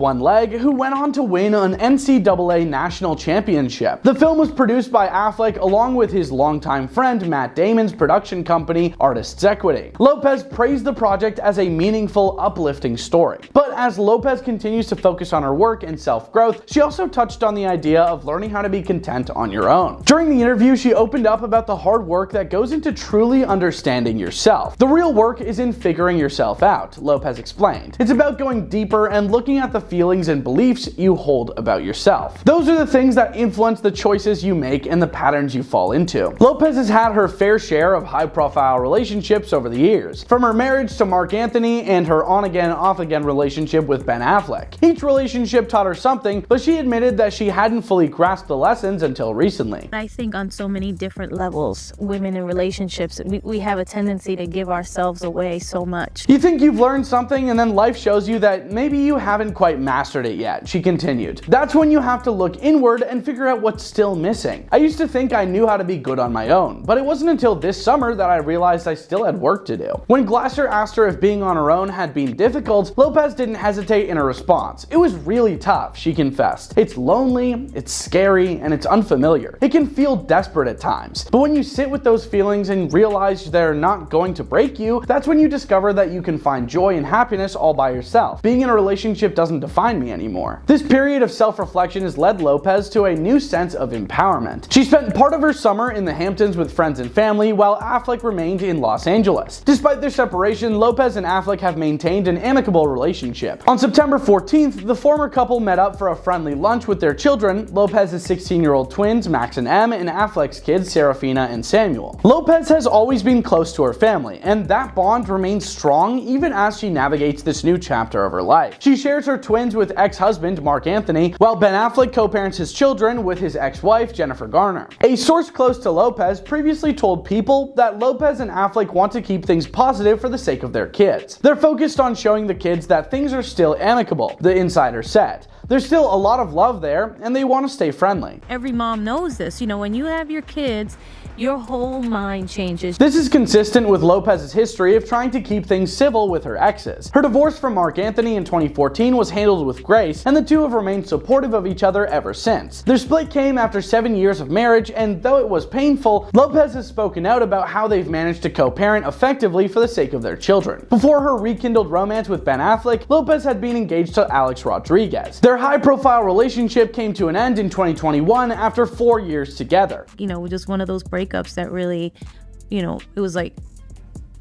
one leg who went on to win an NCAA national championship. The film was produced by Affleck along with his longtime friend Matt Damon's production company, Artists Equity. Lopez praised the project as a meaningful, uplifting story. But as Lopez continues to focus on her work and self-growth, she also touched on the idea of learning how to be content on your own. During the interview, she opened up about the hard work that goes into truly understanding yourself. "The real work is in figuring yourself out," Lopez explained. "It's about going deeper and looking at the feelings and beliefs you hold about yourself. Those are the things that influence the choices you make and the patterns you fall into." Lopez has had her fair share of high-profile relationships over the years, from her marriage to Mark Anthony and her on-again, off-again relationship with Ben Affleck. Each relationship taught her something, but she admitted that she hadn't fully grasped the lessons until recently. I think on so many different levels, women in relationships, we have a tendency to give ourselves away so much. "You think you've learned something and then life shows you that maybe you haven't quite mastered it yet," she continued. "That's when you have to look inward and figure out what's still missing. I used to think I knew how to be good on my own, but it wasn't until this summer that I realized I still had work to do." When Glasser asked her if being on her own had been difficult, Lopez didn't hesitate in her response. "It was really tough," she confessed. "It's lonely, it's scary, and it's unfamiliar. It can feel desperate at times. But when you sit with those feelings and realize they're not going to break you, that's when you discover that you can find joy and happiness all by yourself. Being in a relationship doesn't define me anymore." This period of self-reflection has led Lopez to a new sense of empowerment. She spent part of her summer in the Hamptons with friends and family while Affleck remained in Los Angeles. Despite their separation, Lopez and Affleck have maintained an amicable relationship. On September 14th, the former couple met up for a friendly lunch with their children, Lopez's 16-year-old twins Max and Em, and Affleck's kids Serafina and Samuel. Lopez has always been close to her family, and that bond remains strong even as she navigates this new chapter of her life. She shares her twins with ex-husband Mark Anthony, while Ben Affleck co-parents his children with his ex-wife Jennifer Garner. A source close to Lopez previously told People that Lopez and Affleck want to keep things positive for the sake of their kids. They're focused on showing the kids that things are still amicable, the insider said. There's still a lot of love there, and they want to stay friendly. Every mom knows this. You know, when you have your kids, your whole mind changes. This is consistent with Lopez's history of trying to keep things civil with her exes. Her divorce from Mark Anthony in 2014 was handled with grace, and the two have remained supportive of each other ever since. Their split came after 7 years of marriage, and though it was painful, Lopez has spoken out about how they've managed to co-parent effectively for the sake of their children. Before her rekindled romance with Ben Affleck, Lopez had been engaged to Alex Rodriguez. Their high-profile relationship came to an end in 2021 after 4 years together. You know, just one of those breakups that really, you know, it was like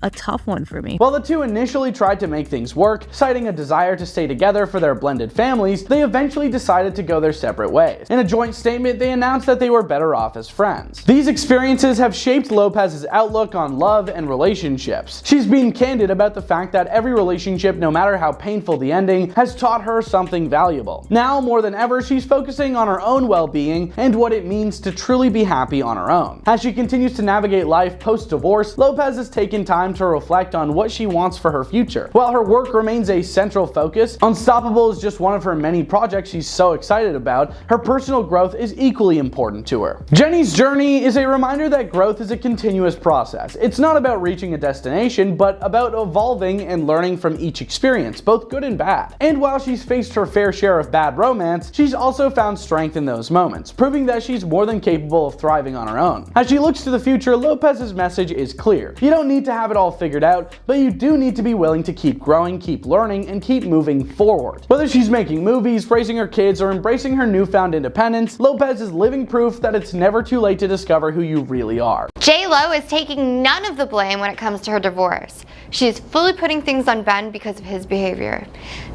a tough one for me. While the two initially tried to make things work, citing a desire to stay together for their blended families, they eventually decided to go their separate ways. In a joint statement, they announced that they were better off as friends. These experiences have shaped Lopez's outlook on love and relationships. She's been candid about the fact that every relationship, no matter how painful the ending, has taught her something valuable. Now, more than ever, she's focusing on her own well-being and what it means to truly be happy on her own. As she continues to navigate life post-divorce, Lopez has taken time to reflect on what she wants for her future. While her work remains a central focus, Unstoppable is just one of her many projects she's so excited about. Her personal growth is equally important to her. Jennie's journey is a reminder that growth is a continuous process. It's not about reaching a destination, but about evolving and learning from each experience, both good and bad. And while she's faced her fair share of bad romance, she's also found strength in those moments, proving that she's more than capable of thriving on her own. As she looks to the future, Lopez's message is clear. You don't need to have it all figured out, but you do need to be willing to keep growing, keep learning, and keep moving forward. Whether she's making movies, raising her kids, or embracing her newfound independence, Lopez is living proof that it's never too late to discover who you really are. J-Lo is taking none of the blame when it comes to her divorce. She is fully putting things on Ben because of his behavior.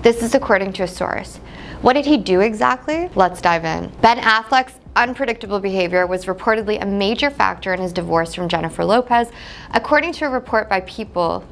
This is according to a source. What did he do exactly? Let's dive in. Ben Affleck's unpredictable behavior was reportedly a major factor in his divorce from Jennifer Lopez, according to a report by People.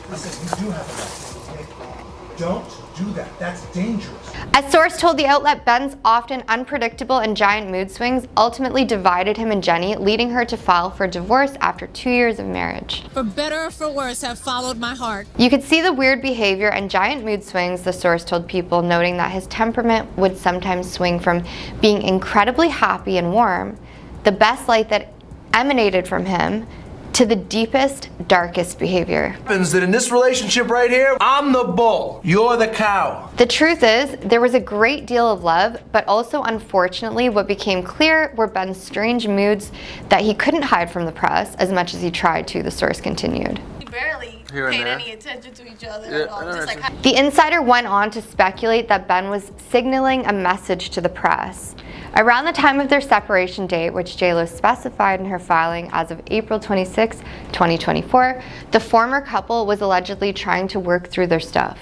Listen, you do have a right, okay? Don't do that. That's dangerous. A source told the outlet Ben's often unpredictable and giant mood swings ultimately divided him and Jenny, leading her to file for divorce after 2 years of marriage. For better or for worse, have followed my heart. You could see the weird behavior and giant mood swings, the source told People, noting that his temperament would sometimes swing from being incredibly happy and warm, the best light that emanated from him, to the deepest, darkest behavior. Happens that in this relationship right here, I'm the bull, you're the cow. The truth is, there was a great deal of love, but also unfortunately what became clear were Ben's strange moods that he couldn't hide from the press as much as he tried to, the source continued. We barely paid any attention to each other at all. Just like The insider went on to speculate that Ben was signaling a message to the press. Around the time of their separation date, which J-Lo specified in her filing as of April 26, 2024, the former couple was allegedly trying to work through their stuff.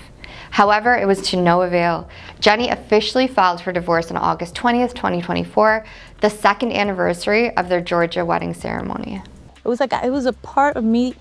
However, it was to no avail. Jenny officially filed for divorce on August 20th, 2024, the second anniversary of their Georgia wedding ceremony. It was a part of me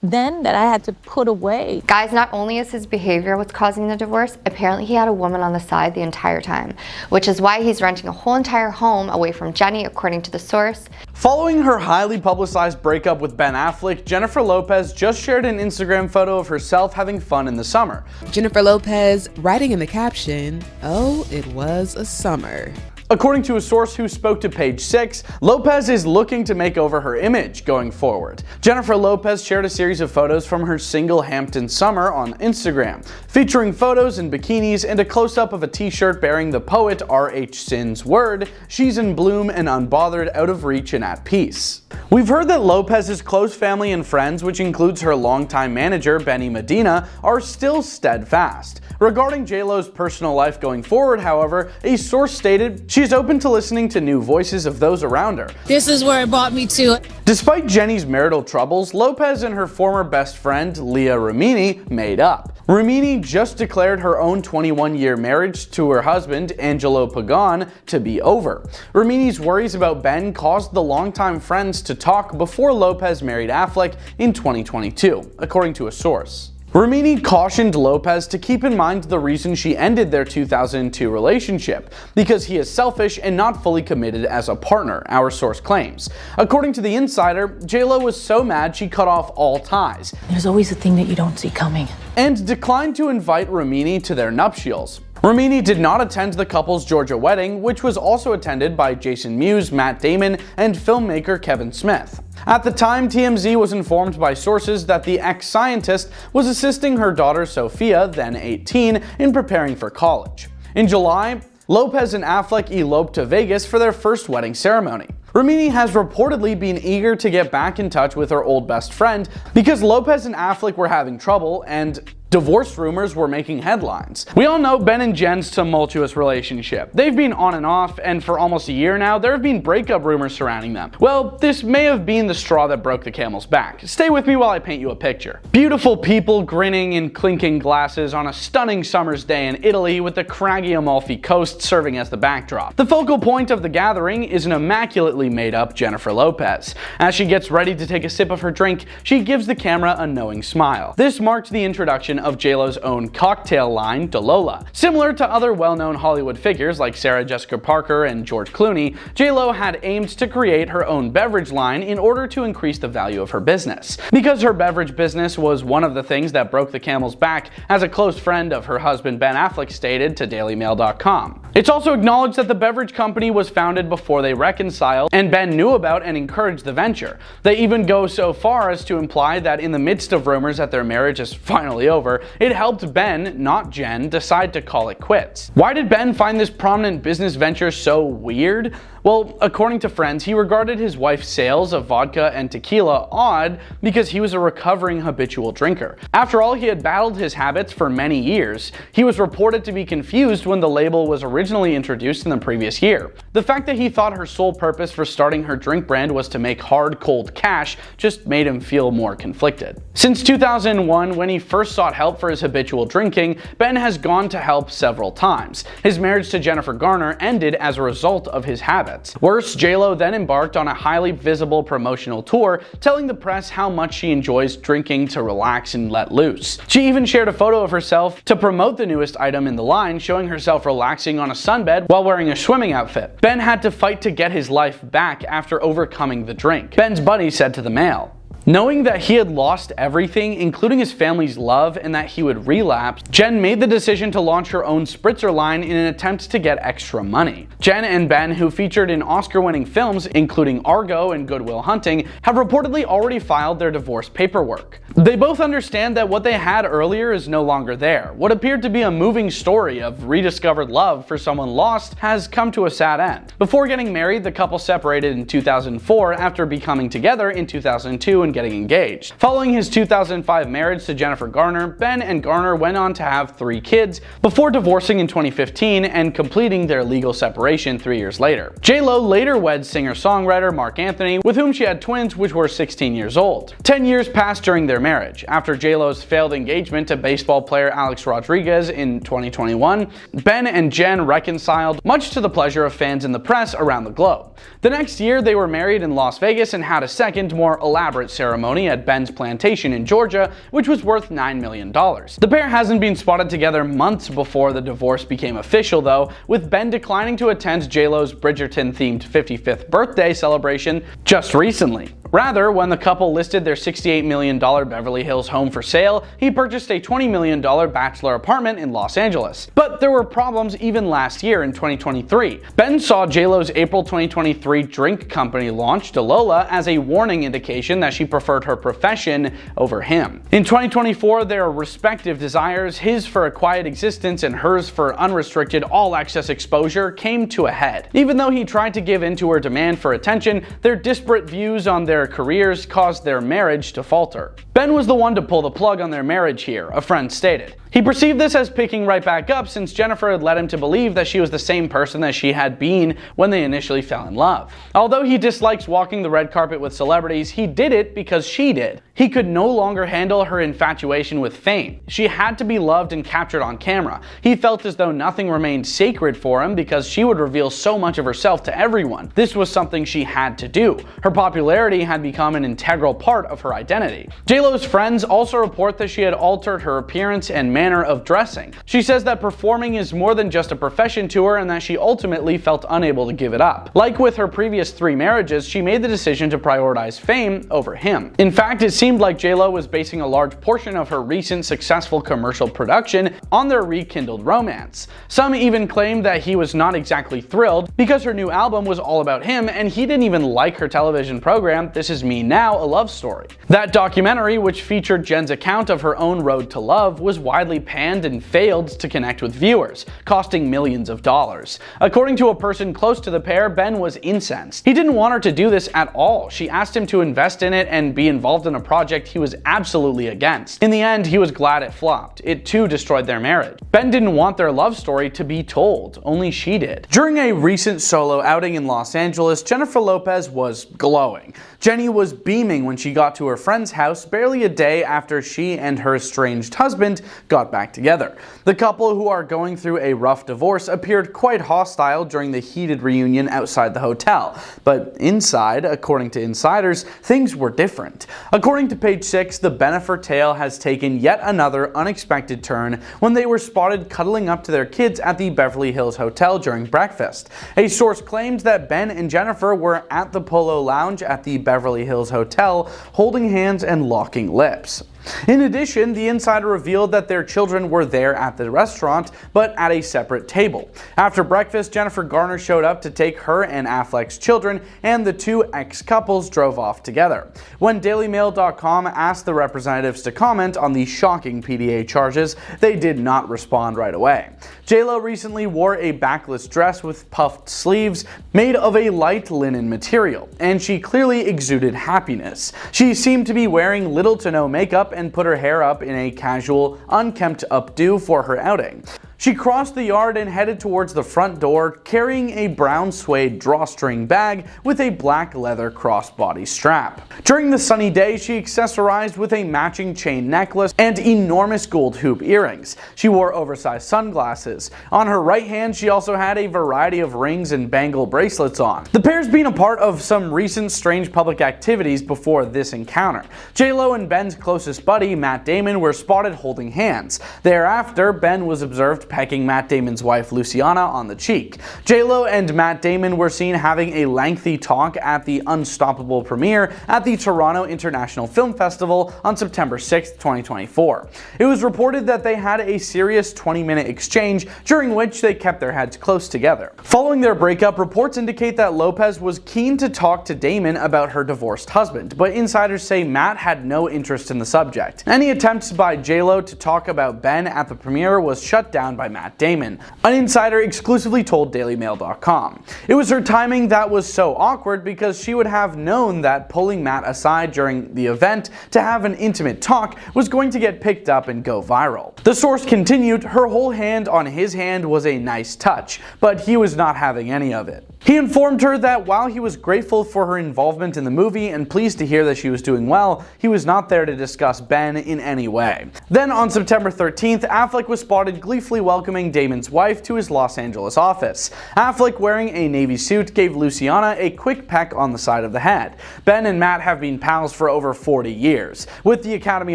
then that I had to put away. Guys, not only is his behavior what's causing the divorce, apparently he had a woman on the side the entire time, which is why he's renting a whole entire home away from Jenny, according to the source. Following her highly publicized breakup with Ben Affleck, Jennifer Lopez just shared an Instagram photo of herself having fun in the summer. Jennifer Lopez writing in the caption, "Oh, it was a summer." According to a source who spoke to Page 6, Lopez is looking to make over her image going forward. Jennifer Lopez shared a series of photos from her single Hampton summer on Instagram, featuring photos in bikinis and a close-up of a t-shirt bearing the poet R.H. Sin's word, "She's in bloom and unbothered, out of reach and at peace." We've heard that Lopez's close family and friends, which includes her longtime manager Benny Medina, are still steadfast. Regarding J-Lo's personal life going forward, however, a source stated she's open to listening to new voices of those around her. This is where it brought me to. Despite Jenny's marital troubles, Lopez and her former best friend, Leah Remini, made up. Remini just declared her own 21-year marriage to her husband, Angelo Pagan, to be over. Remini's worries about Ben caused the longtime friends to talk before Lopez married Affleck in 2022, according to a source. Remini cautioned Lopez to keep in mind the reason she ended their 2002 relationship, because he is selfish and not fully committed as a partner, our source claims. According to the insider, J-Lo was so mad she cut off all ties. There's always a thing that you don't see coming. And declined to invite Remini to their nuptials. Remini did not attend the couple's Georgia wedding, which was also attended by Jason Mewes, Matt Damon, and filmmaker Kevin Smith. At the time, TMZ was informed by sources that the ex-scientist was assisting her daughter Sophia, then 18, in preparing for college. In July, Lopez and Affleck eloped to Vegas for their first wedding ceremony. Remini has reportedly been eager to get back in touch with her old best friend because Lopez and Affleck were having trouble, and Divorce rumors were making headlines. We all know Ben and Jen's tumultuous relationship. They've been on and off, and for almost a year now, there have been breakup rumors surrounding them. Well, this may have been the straw that broke the camel's back. Stay with me while I paint you a picture. Beautiful people grinning and clinking glasses on a stunning summer's day in Italy with the craggy Amalfi Coast serving as the backdrop. The focal point of the gathering is an immaculately made up Jennifer Lopez. As she gets ready to take a sip of her drink, she gives the camera a knowing smile. This marked the introduction of JLo's own cocktail line, DeLola. Similar to other well-known Hollywood figures like Sarah Jessica Parker and George Clooney, JLo had aimed to create her own beverage line in order to increase the value of her business. Because her beverage business was one of the things that broke the camel's back, as a close friend of her husband Ben Affleck stated to DailyMail.com. It's also acknowledged that the beverage company was founded before they reconciled, and Ben knew about and encouraged the venture. They even go so far as to imply that in the midst of rumors that their marriage is finally over, it helped Ben, not Jen, decide to call it quits. Why did Ben find this prominent business venture so weird? Well, according to friends, he regarded his wife's sales of vodka and tequila odd because he was a recovering habitual drinker. After all, he had battled his habits for many years. He was reported to be confused when the label was originally introduced in the previous year. The fact that he thought her sole purpose for starting her drink brand was to make hard, cold cash just made him feel more conflicted. Since 2001, when he first sought help for his habitual drinking, Ben has gone to help several times. His marriage to Jennifer Garner ended as a result of his habits. Worse, JLo then embarked on a highly visible promotional tour, telling the press how much she enjoys drinking to relax and let loose. She even shared a photo of herself to promote the newest item in the line, showing herself relaxing on a sunbed while wearing a swimming outfit. Ben had to fight to get his life back after overcoming the drink. Ben's buddy said to the Mail, knowing that he had lost everything, including his family's love, and that he would relapse, Jen made the decision to launch her own spritzer line in an attempt to get extra money. Jen and Ben, who featured in Oscar-winning films including Argo and Good Will Hunting, have reportedly already filed their divorce paperwork. They both understand that what they had earlier is no longer there. What appeared to be a moving story of rediscovered love for someone lost has come to a sad end. Before getting married, the couple separated in 2004 after becoming together in 2002 and getting engaged. Following his 2005 marriage to Jennifer Garner, Ben and Garner went on to have 3 kids before divorcing in 2015 and completing their legal separation 3 years later. JLo later wed singer-songwriter Mark Anthony, with whom she had twins which were 16 years old. 10 years passed during their marriage. After JLo's failed engagement to baseball player Alex Rodriguez in 2021, Ben and Jen reconciled, much to the pleasure of fans and the press around the globe. The next year, they were married in Las Vegas and had a second, more elaborate ceremony at Ben's plantation in Georgia, which was worth $9 million. The pair hasn't been spotted together months before the divorce became official though, with Ben declining to attend JLo's Bridgerton-themed 55th birthday celebration just recently. Rather, when the couple listed their $68 million Beverly Hills home for sale, he purchased a $20 million bachelor apartment in Los Angeles. But there were problems even last year in 2023. Ben saw JLo's April 2023 drink company launch, DeLola, as a warning indication that she preferred her profession over him. In 2024, their respective desires, his for a quiet existence and hers for unrestricted all-access exposure, came to a head. Even though he tried to give in to her demand for attention, their disparate views on their careers caused their marriage to falter. Ben was the one to pull the plug on their marriage here, a friend stated. He perceived this as picking right back up since Jennifer had led him to believe that she was the same person that she had been when they initially fell in love. Although he dislikes walking the red carpet with celebrities, he did it because she did. He could no longer handle her infatuation with fame. She had to be loved and captured on camera. He felt as though nothing remained sacred for him because she would reveal so much of herself to everyone. This was something she had to do. Her popularity had become an integral part of her identity. JLo's friends also report that she had altered her appearance and manner of dressing. She says that performing is more than just a profession to her and that she ultimately felt unable to give it up. Like with her previous 3 marriages, she made the decision to prioritize fame over him. In fact, it seemed like JLo was basing a large portion of her recent successful commercial production on their rekindled romance. Some even claimed that he was not exactly thrilled because her new album was all about him and he didn't even like her television program This Is Me Now, a love story. That documentary, which featured Jen's account of her own road to love, was widely panned and failed to connect with viewers, costing millions of dollars. According to a person close to the pair, Ben was incensed. He didn't want her to do this at all. She asked him to invest in it and be involved in a project he was absolutely against. In the end, he was glad it flopped. It too destroyed their marriage. Ben didn't want their love story to be told, only she did. During a recent solo outing in Los Angeles, Jennifer Lopez was glowing. Jenny was beaming when she got to her friend's house barely a day after she and her estranged husband got back together. The couple, who are going through a rough divorce, appeared quite hostile during the heated reunion outside the hotel. But inside, according to insiders, things were different. According to Page 6, the Benifer tale has taken yet another unexpected turn when they were spotted cuddling up to their kids at the Beverly Hills Hotel during breakfast. A source claimed that Ben and Jennifer were at the Polo Lounge at the Beverly Hills Hotel, holding hands and locking lips. In addition, the insider revealed that their children were there at the restaurant, but at a separate table. After breakfast, Jennifer Garner showed up to take her and Affleck's children, and the two ex-couples drove off together. When DailyMail.com asked the representatives to comment on the shocking PDA charges, they did not respond right away. J.Lo recently wore a backless dress with puffed sleeves made of a light linen material, and she clearly exuded happiness. She seemed to be wearing little to no makeup and put her hair up in a casual, unkempt updo for her outing. She crossed the yard and headed towards the front door, carrying a brown suede drawstring bag with a black leather crossbody strap. During the sunny day, she accessorized with a matching chain necklace and enormous gold hoop earrings. She wore oversized sunglasses. On her right hand, she also had a variety of rings and bangle bracelets on. The pair's been a part of some recent strange public activities before this encounter. J.Lo and Ben's closest buddy, Matt Damon, were spotted holding hands. Thereafter, Ben was observed pecking Matt Damon's wife Luciana on the cheek. J.Lo and Matt Damon were seen having a lengthy talk at the Unstoppable premiere at the Toronto International Film Festival on September 6, 2024. It was reported that they had a serious 20-minute exchange during which they kept their heads close together. Following their breakup, reports indicate that Lopez was keen to talk to Damon about her divorced husband, but insiders say Matt had no interest in the subject. Any attempts by J.Lo to talk about Ben at the premiere was shut down by Matt Damon. An insider exclusively told DailyMail.com. It was her timing that was so awkward because she would have known that pulling Matt aside during the event to have an intimate talk was going to get picked up and go viral. The source continued, her whole hand on his hand was a nice touch, but he was not having any of it. He informed her that while he was grateful for her involvement in the movie and pleased to hear that she was doing well, he was not there to discuss Ben in any way. Then on September 13th, Affleck was spotted gleefully welcoming Damon's wife to his Los Angeles office. Affleck, wearing a navy suit, gave Luciana a quick peck on the side of the head. Ben and Matt have been pals for over 40 years. With the Academy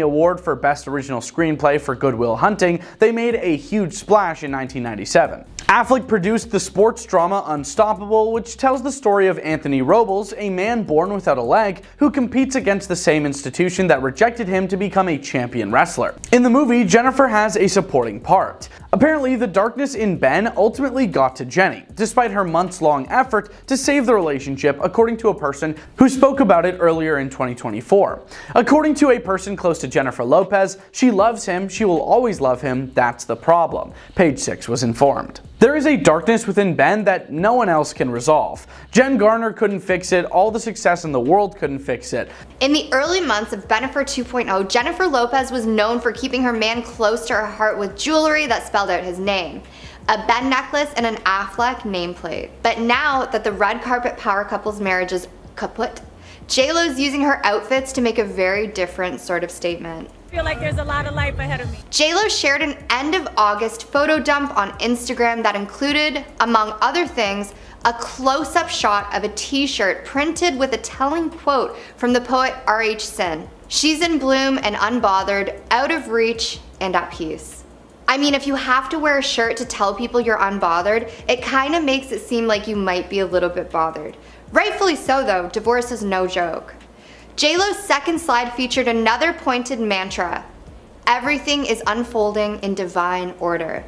Award for Best Original Screenplay for Good Will Hunting, they made a huge splash in 1997. Affleck produced the sports drama Unstoppable, which tells the story of Anthony Robles, a man born without a leg who competes against the same institution that rejected him to become a champion wrestler. In the movie, Jennifer has a supporting part. Apparently, the darkness in Ben ultimately got to Jenny, despite her months-long effort to save the relationship, according to a person who spoke about it earlier in 2024. According to a person close to Jennifer Lopez, she loves him, she will always love him, that's the problem, Page 6 was informed. There is a darkness within Ben that no one else can resolve. Jen Garner couldn't fix it, all the success in the world couldn't fix it. In the early months of Benifer 2.0, Jennifer Lopez was known for keeping her man close to her heart with jewelry that spelled out his name, a Ben necklace and an Affleck nameplate. But now that the red carpet power couple's marriage is kaput, J.Lo's using her outfits to make a very different sort of statement. I feel like there's a lot of life ahead of me. J.Lo shared an end of August photo dump on Instagram that included, among other things, a close-up shot of a t-shirt printed with a telling quote from the poet R.H. Sin. She's in bloom and unbothered, out of reach, and at peace. I mean, if you have to wear a shirt to tell people you're unbothered, it kind of makes it seem like you might be a little bit bothered. Rightfully so though, divorce is no joke. J.Lo's second slide featured another pointed mantra: everything is unfolding in divine order.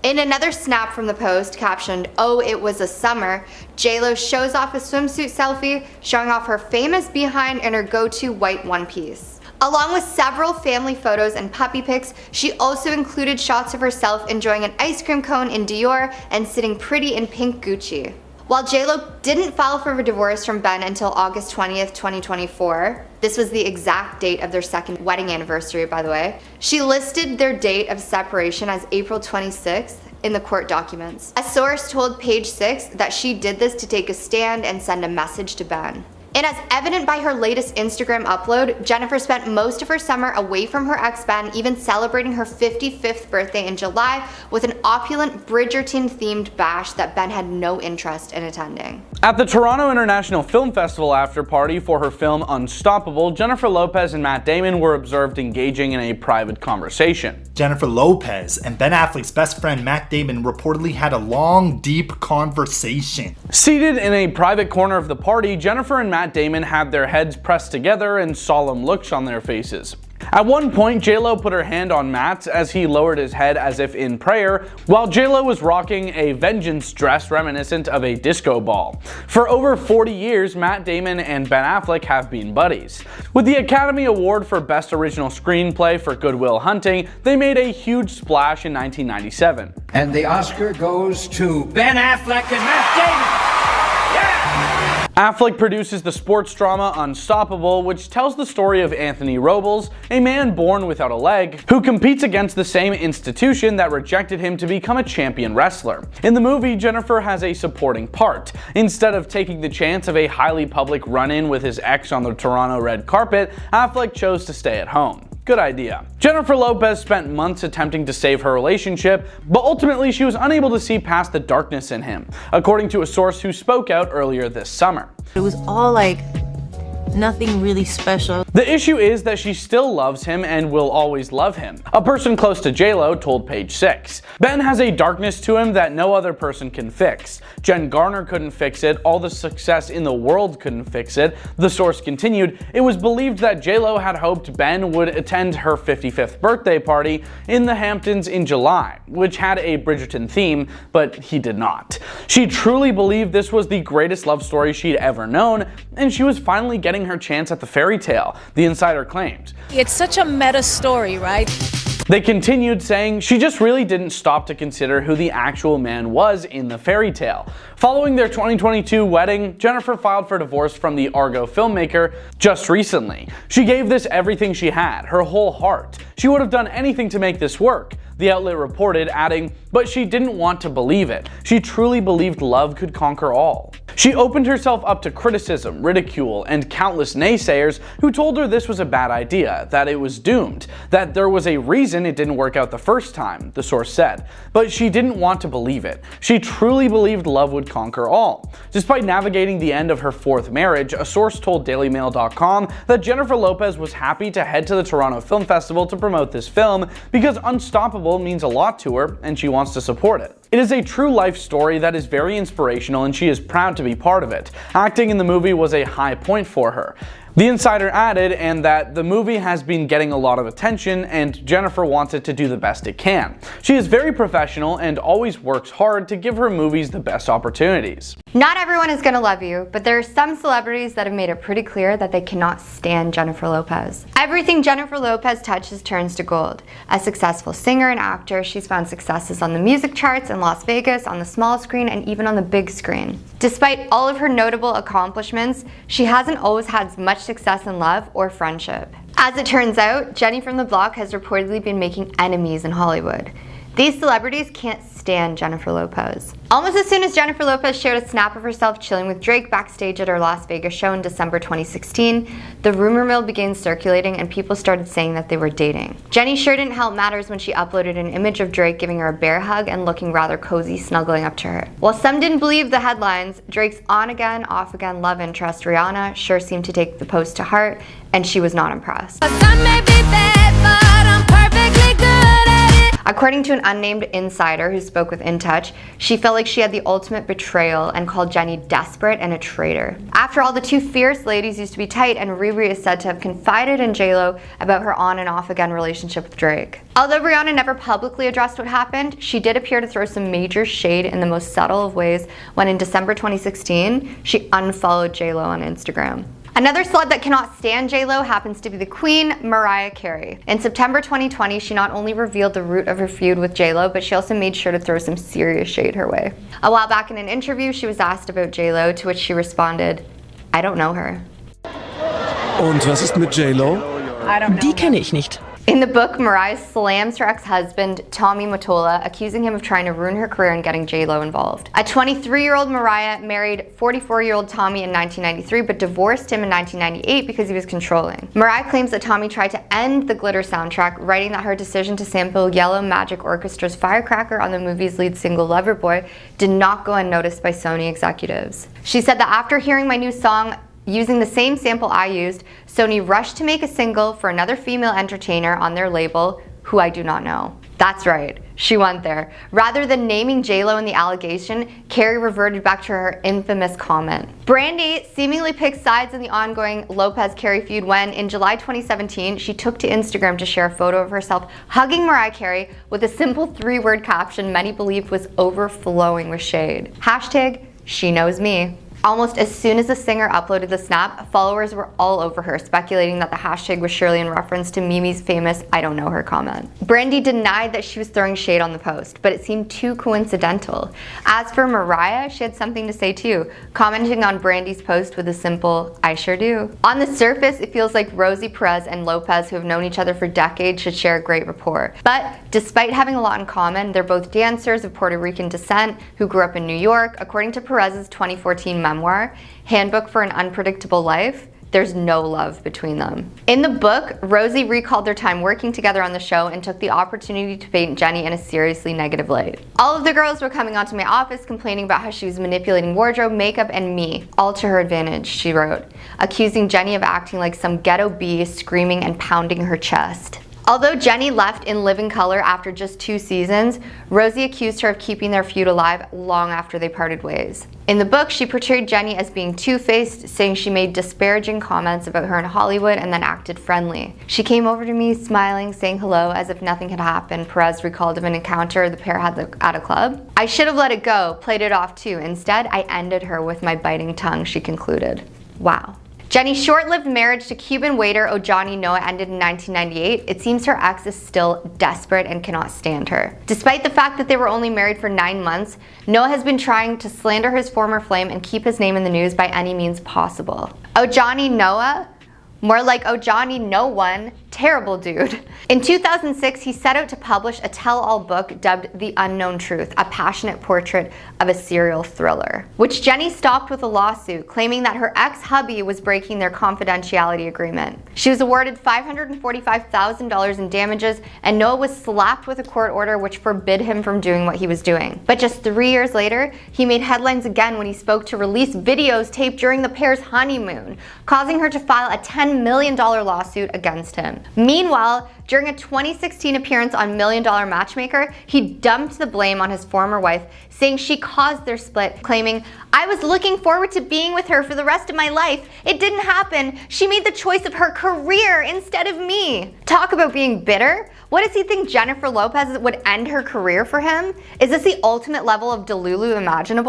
In another snap from the post captioned, "Oh, it was a summer," J-Lo shows off a swimsuit selfie showing off her famous behind in her go-to white one piece. Along with several family photos and puppy pics, she also included shots of herself enjoying an ice cream cone in Dior and sitting pretty in pink Gucci. While J-Lo didn't file for a divorce from Ben until August 20th, 2024, this was the exact date of their second wedding anniversary, by the way, she listed their date of separation as April 26th in the court documents. A source told Page Six that she did this to take a stand and send a message to Ben. And as evident by her latest Instagram upload, Jennifer spent most of her summer away from her ex Ben, even celebrating her 55th birthday in July with an opulent Bridgerton-themed bash that Ben had no interest in attending. At the Toronto International Film Festival after party for her film Unstoppable, Jennifer Lopez and Matt Damon were observed engaging in a private conversation. Jennifer Lopez and Ben Affleck's best friend Matt Damon reportedly had a long, deep conversation. Seated in a private corner of the party, Jennifer and Matt Damon had their heads pressed together and solemn looks on their faces. At one point, J-Lo put her hand on Matt's as he lowered his head as if in prayer, while J-Lo was rocking a vengeance dress reminiscent of a disco ball. For over 40 years, Matt Damon and Ben Affleck have been buddies. With the Academy Award for Best Original Screenplay for Good Will Hunting, they made a huge splash in 1997. And the Oscar goes to Ben Affleck and Matt Damon! Affleck produces the sports drama Unstoppable, which tells the story of Anthony Robles, a man born without a leg, who competes against the same institution that rejected him to become a champion wrestler. In the movie, Jennifer has a supporting part. Instead of taking the chance of a highly public run-in with his ex on the Toronto red carpet, Affleck chose to stay at home. Good idea. Jennifer Lopez spent months attempting to save her relationship, but ultimately she was unable to see past the darkness in him, according to a source who spoke out earlier this summer. It was all like nothing really special. The issue is that she still loves him and will always love him. A person close to J-Lo told Page Six. Ben has a darkness to him that no other person can fix. Jen Garner couldn't fix it, all the success in the world couldn't fix it. The source continued, it was believed that J-Lo had hoped Ben would attend her 55th birthday party in the Hamptons in July, which had a Bridgerton theme, but he did not. She truly believed this was the greatest love story she'd ever known, and she was finally getting her chance at the fairy tale, the insider claimed. It's such a meta story, right? They continued saying she just really didn't stop to consider who the actual man was in the fairy tale. Following their 2022 wedding, Jennifer filed for divorce from the Argo filmmaker just recently. She gave this everything she had, her whole heart. She would have done anything to make this work, the outlet reported, adding, but she didn't want to believe it. She truly believed love could conquer all. She opened herself up to criticism, ridicule, and countless naysayers who told her this was a bad idea, that it was doomed, that there was a reason it didn't work out the first time, the source said. But she didn't want to believe it. She truly believed love would conquer all. Despite navigating the end of her fourth marriage, a source told DailyMail.com that Jennifer Lopez was happy to head to the Toronto Film Festival to promote this film because Unstoppable means a lot to her and she wants to support it. It is a true life story that is very inspirational and she is proud to be part of it. Acting in the movie was a high point for her. The insider added, and that the movie has been getting a lot of attention and Jennifer wants it to do the best it can. She is very professional and always works hard to give her movies the best opportunities. Not everyone is gonna love you, but there are some celebrities that have made it pretty clear that they cannot stand Jennifer Lopez. Everything Jennifer Lopez touches turns to gold. A successful singer and actor, she's found successes on the music charts in Las Vegas, on the small screen, and even on the big screen. Despite all of her notable accomplishments, she hasn't always had much success in love or friendship. As it turns out, Jenny from the block has reportedly been making enemies in Hollywood. These celebrities can't stand Jennifer Lopez. Almost as soon as Jennifer Lopez shared a snap of herself chilling with Drake backstage at her Las Vegas show in December 2016, the rumor mill began circulating and people started saying that they were dating. Jenny sure didn't help matters when she uploaded an image of Drake giving her a bear hug and looking rather cozy snuggling up to her. While some didn't believe the headlines, Drake's on-again, off-again love interest Rihanna sure seemed to take the post to heart, and she was not impressed. According According to an unnamed insider who spoke with In Touch, she felt like she had the ultimate betrayal and called Jenny desperate and a traitor. After all, the two fierce ladies used to be tight, and Riri is said to have confided in JLo about her on and off again relationship with Drake. Although Rihanna never publicly addressed what happened, she did appear to throw some major shade in the most subtle of ways when in December 2016, she unfollowed JLo on Instagram. Another celeb that cannot stand JLo happens to be the Queen, Mariah Carey. In September 2020, she not only revealed the root of her feud with JLo, but she also made sure to throw some serious shade her way. A while back in an interview, she was asked about JLo, to which she responded, "I don't know her." Und was ist mit JLo? Die kenne ich nicht. In the book, Mariah slams her ex-husband, Tommy Mottola, accusing him of trying to ruin her career and getting JLo involved. A 23-year-old Mariah married 44-year-old Tommy in 1993, but divorced him in 1998 because he was controlling. Mariah claims that Tommy tried to end the Glitter soundtrack, writing that her decision to sample Yellow Magic Orchestra's Firecracker on the movie's lead single Loverboy did not go unnoticed by Sony executives. She said that after hearing my new song, using the same sample I used, Sony rushed to make a single for another female entertainer on their label, who I do not know. That's right, she went there. Rather than naming JLo in the allegation, Carey reverted back to her infamous comment. Brandy seemingly picked sides in the ongoing Lopez-Carey feud when, in July 2017, she took to Instagram to share a photo of herself hugging Mariah Carey with a simple 3-word caption many believed was overflowing with shade. Hashtag, she knows me. Almost as soon as the singer uploaded the snap, followers were all over her, speculating that the hashtag was surely in reference to Mimi's famous "I don't know her" comment. Brandy denied that she was throwing shade on the post, but it seemed too coincidental. As for Mariah, she had something to say too, commenting on Brandy's post with a simple, "I sure do." On the surface, it feels like Rosie Perez and Lopez, who have known each other for decades, should share a great rapport. But despite having a lot in common, they're both dancers of Puerto Rican descent who grew up in New York. According to Perez's 2014 memoir, Handbook for an Unpredictable Life, there's no love between them. In the book, Rosie recalled their time working together on the show and took the opportunity to paint Jenny in a seriously negative light. "All of the girls were coming onto my office complaining about how she was manipulating wardrobe, makeup, and me, all to her advantage," she wrote, accusing Jenny of acting like some ghetto bee screaming and pounding her chest. Although Jenny left in living color after just 2 seasons, Rosie accused her of keeping their feud alive long after they parted ways. In the book, she portrayed Jenny as being two-faced, saying she made disparaging comments about her in Hollywood and then acted friendly. "She came over to me smiling, saying hello as if nothing had happened," Perez recalled of an encounter the pair had at a club. "I should have let it go, played it off too. Instead, I ended her with my biting tongue," she concluded. Wow. Jenny's short-lived marriage to Cuban waiter Ojani Noah ended in 1998. It seems her ex is still desperate and cannot stand her. Despite the fact that they were only married for 9 months, Noah has been trying to slander his former flame and keep his name in the news by any means possible. Ojani Noah? More like Ojani No One. Terrible dude. In 2006, he set out to publish a tell-all book dubbed The Unknown Truth, a passionate portrait of a serial thriller, which Jenny stopped with a lawsuit, claiming that her ex-hubby was breaking their confidentiality agreement. She was awarded $545,000 in damages, and Noah was slapped with a court order which forbid him from doing what he was doing. But just 3 years later, he made headlines again when he spoke to release videos taped during the pair's honeymoon, causing her to file a $10 million lawsuit against him. Meanwhile, during a 2016 appearance on $1 Million Matchmaker, he dumped the blame on his former wife, saying she caused their split, claiming, "I was looking forward to being with her for the rest of my life. It didn't happen. She made the choice of her career instead of me." Talk about being bitter. What does he think Jennifer Lopez would end her career for him? Is this the ultimate level of Delulu imaginable?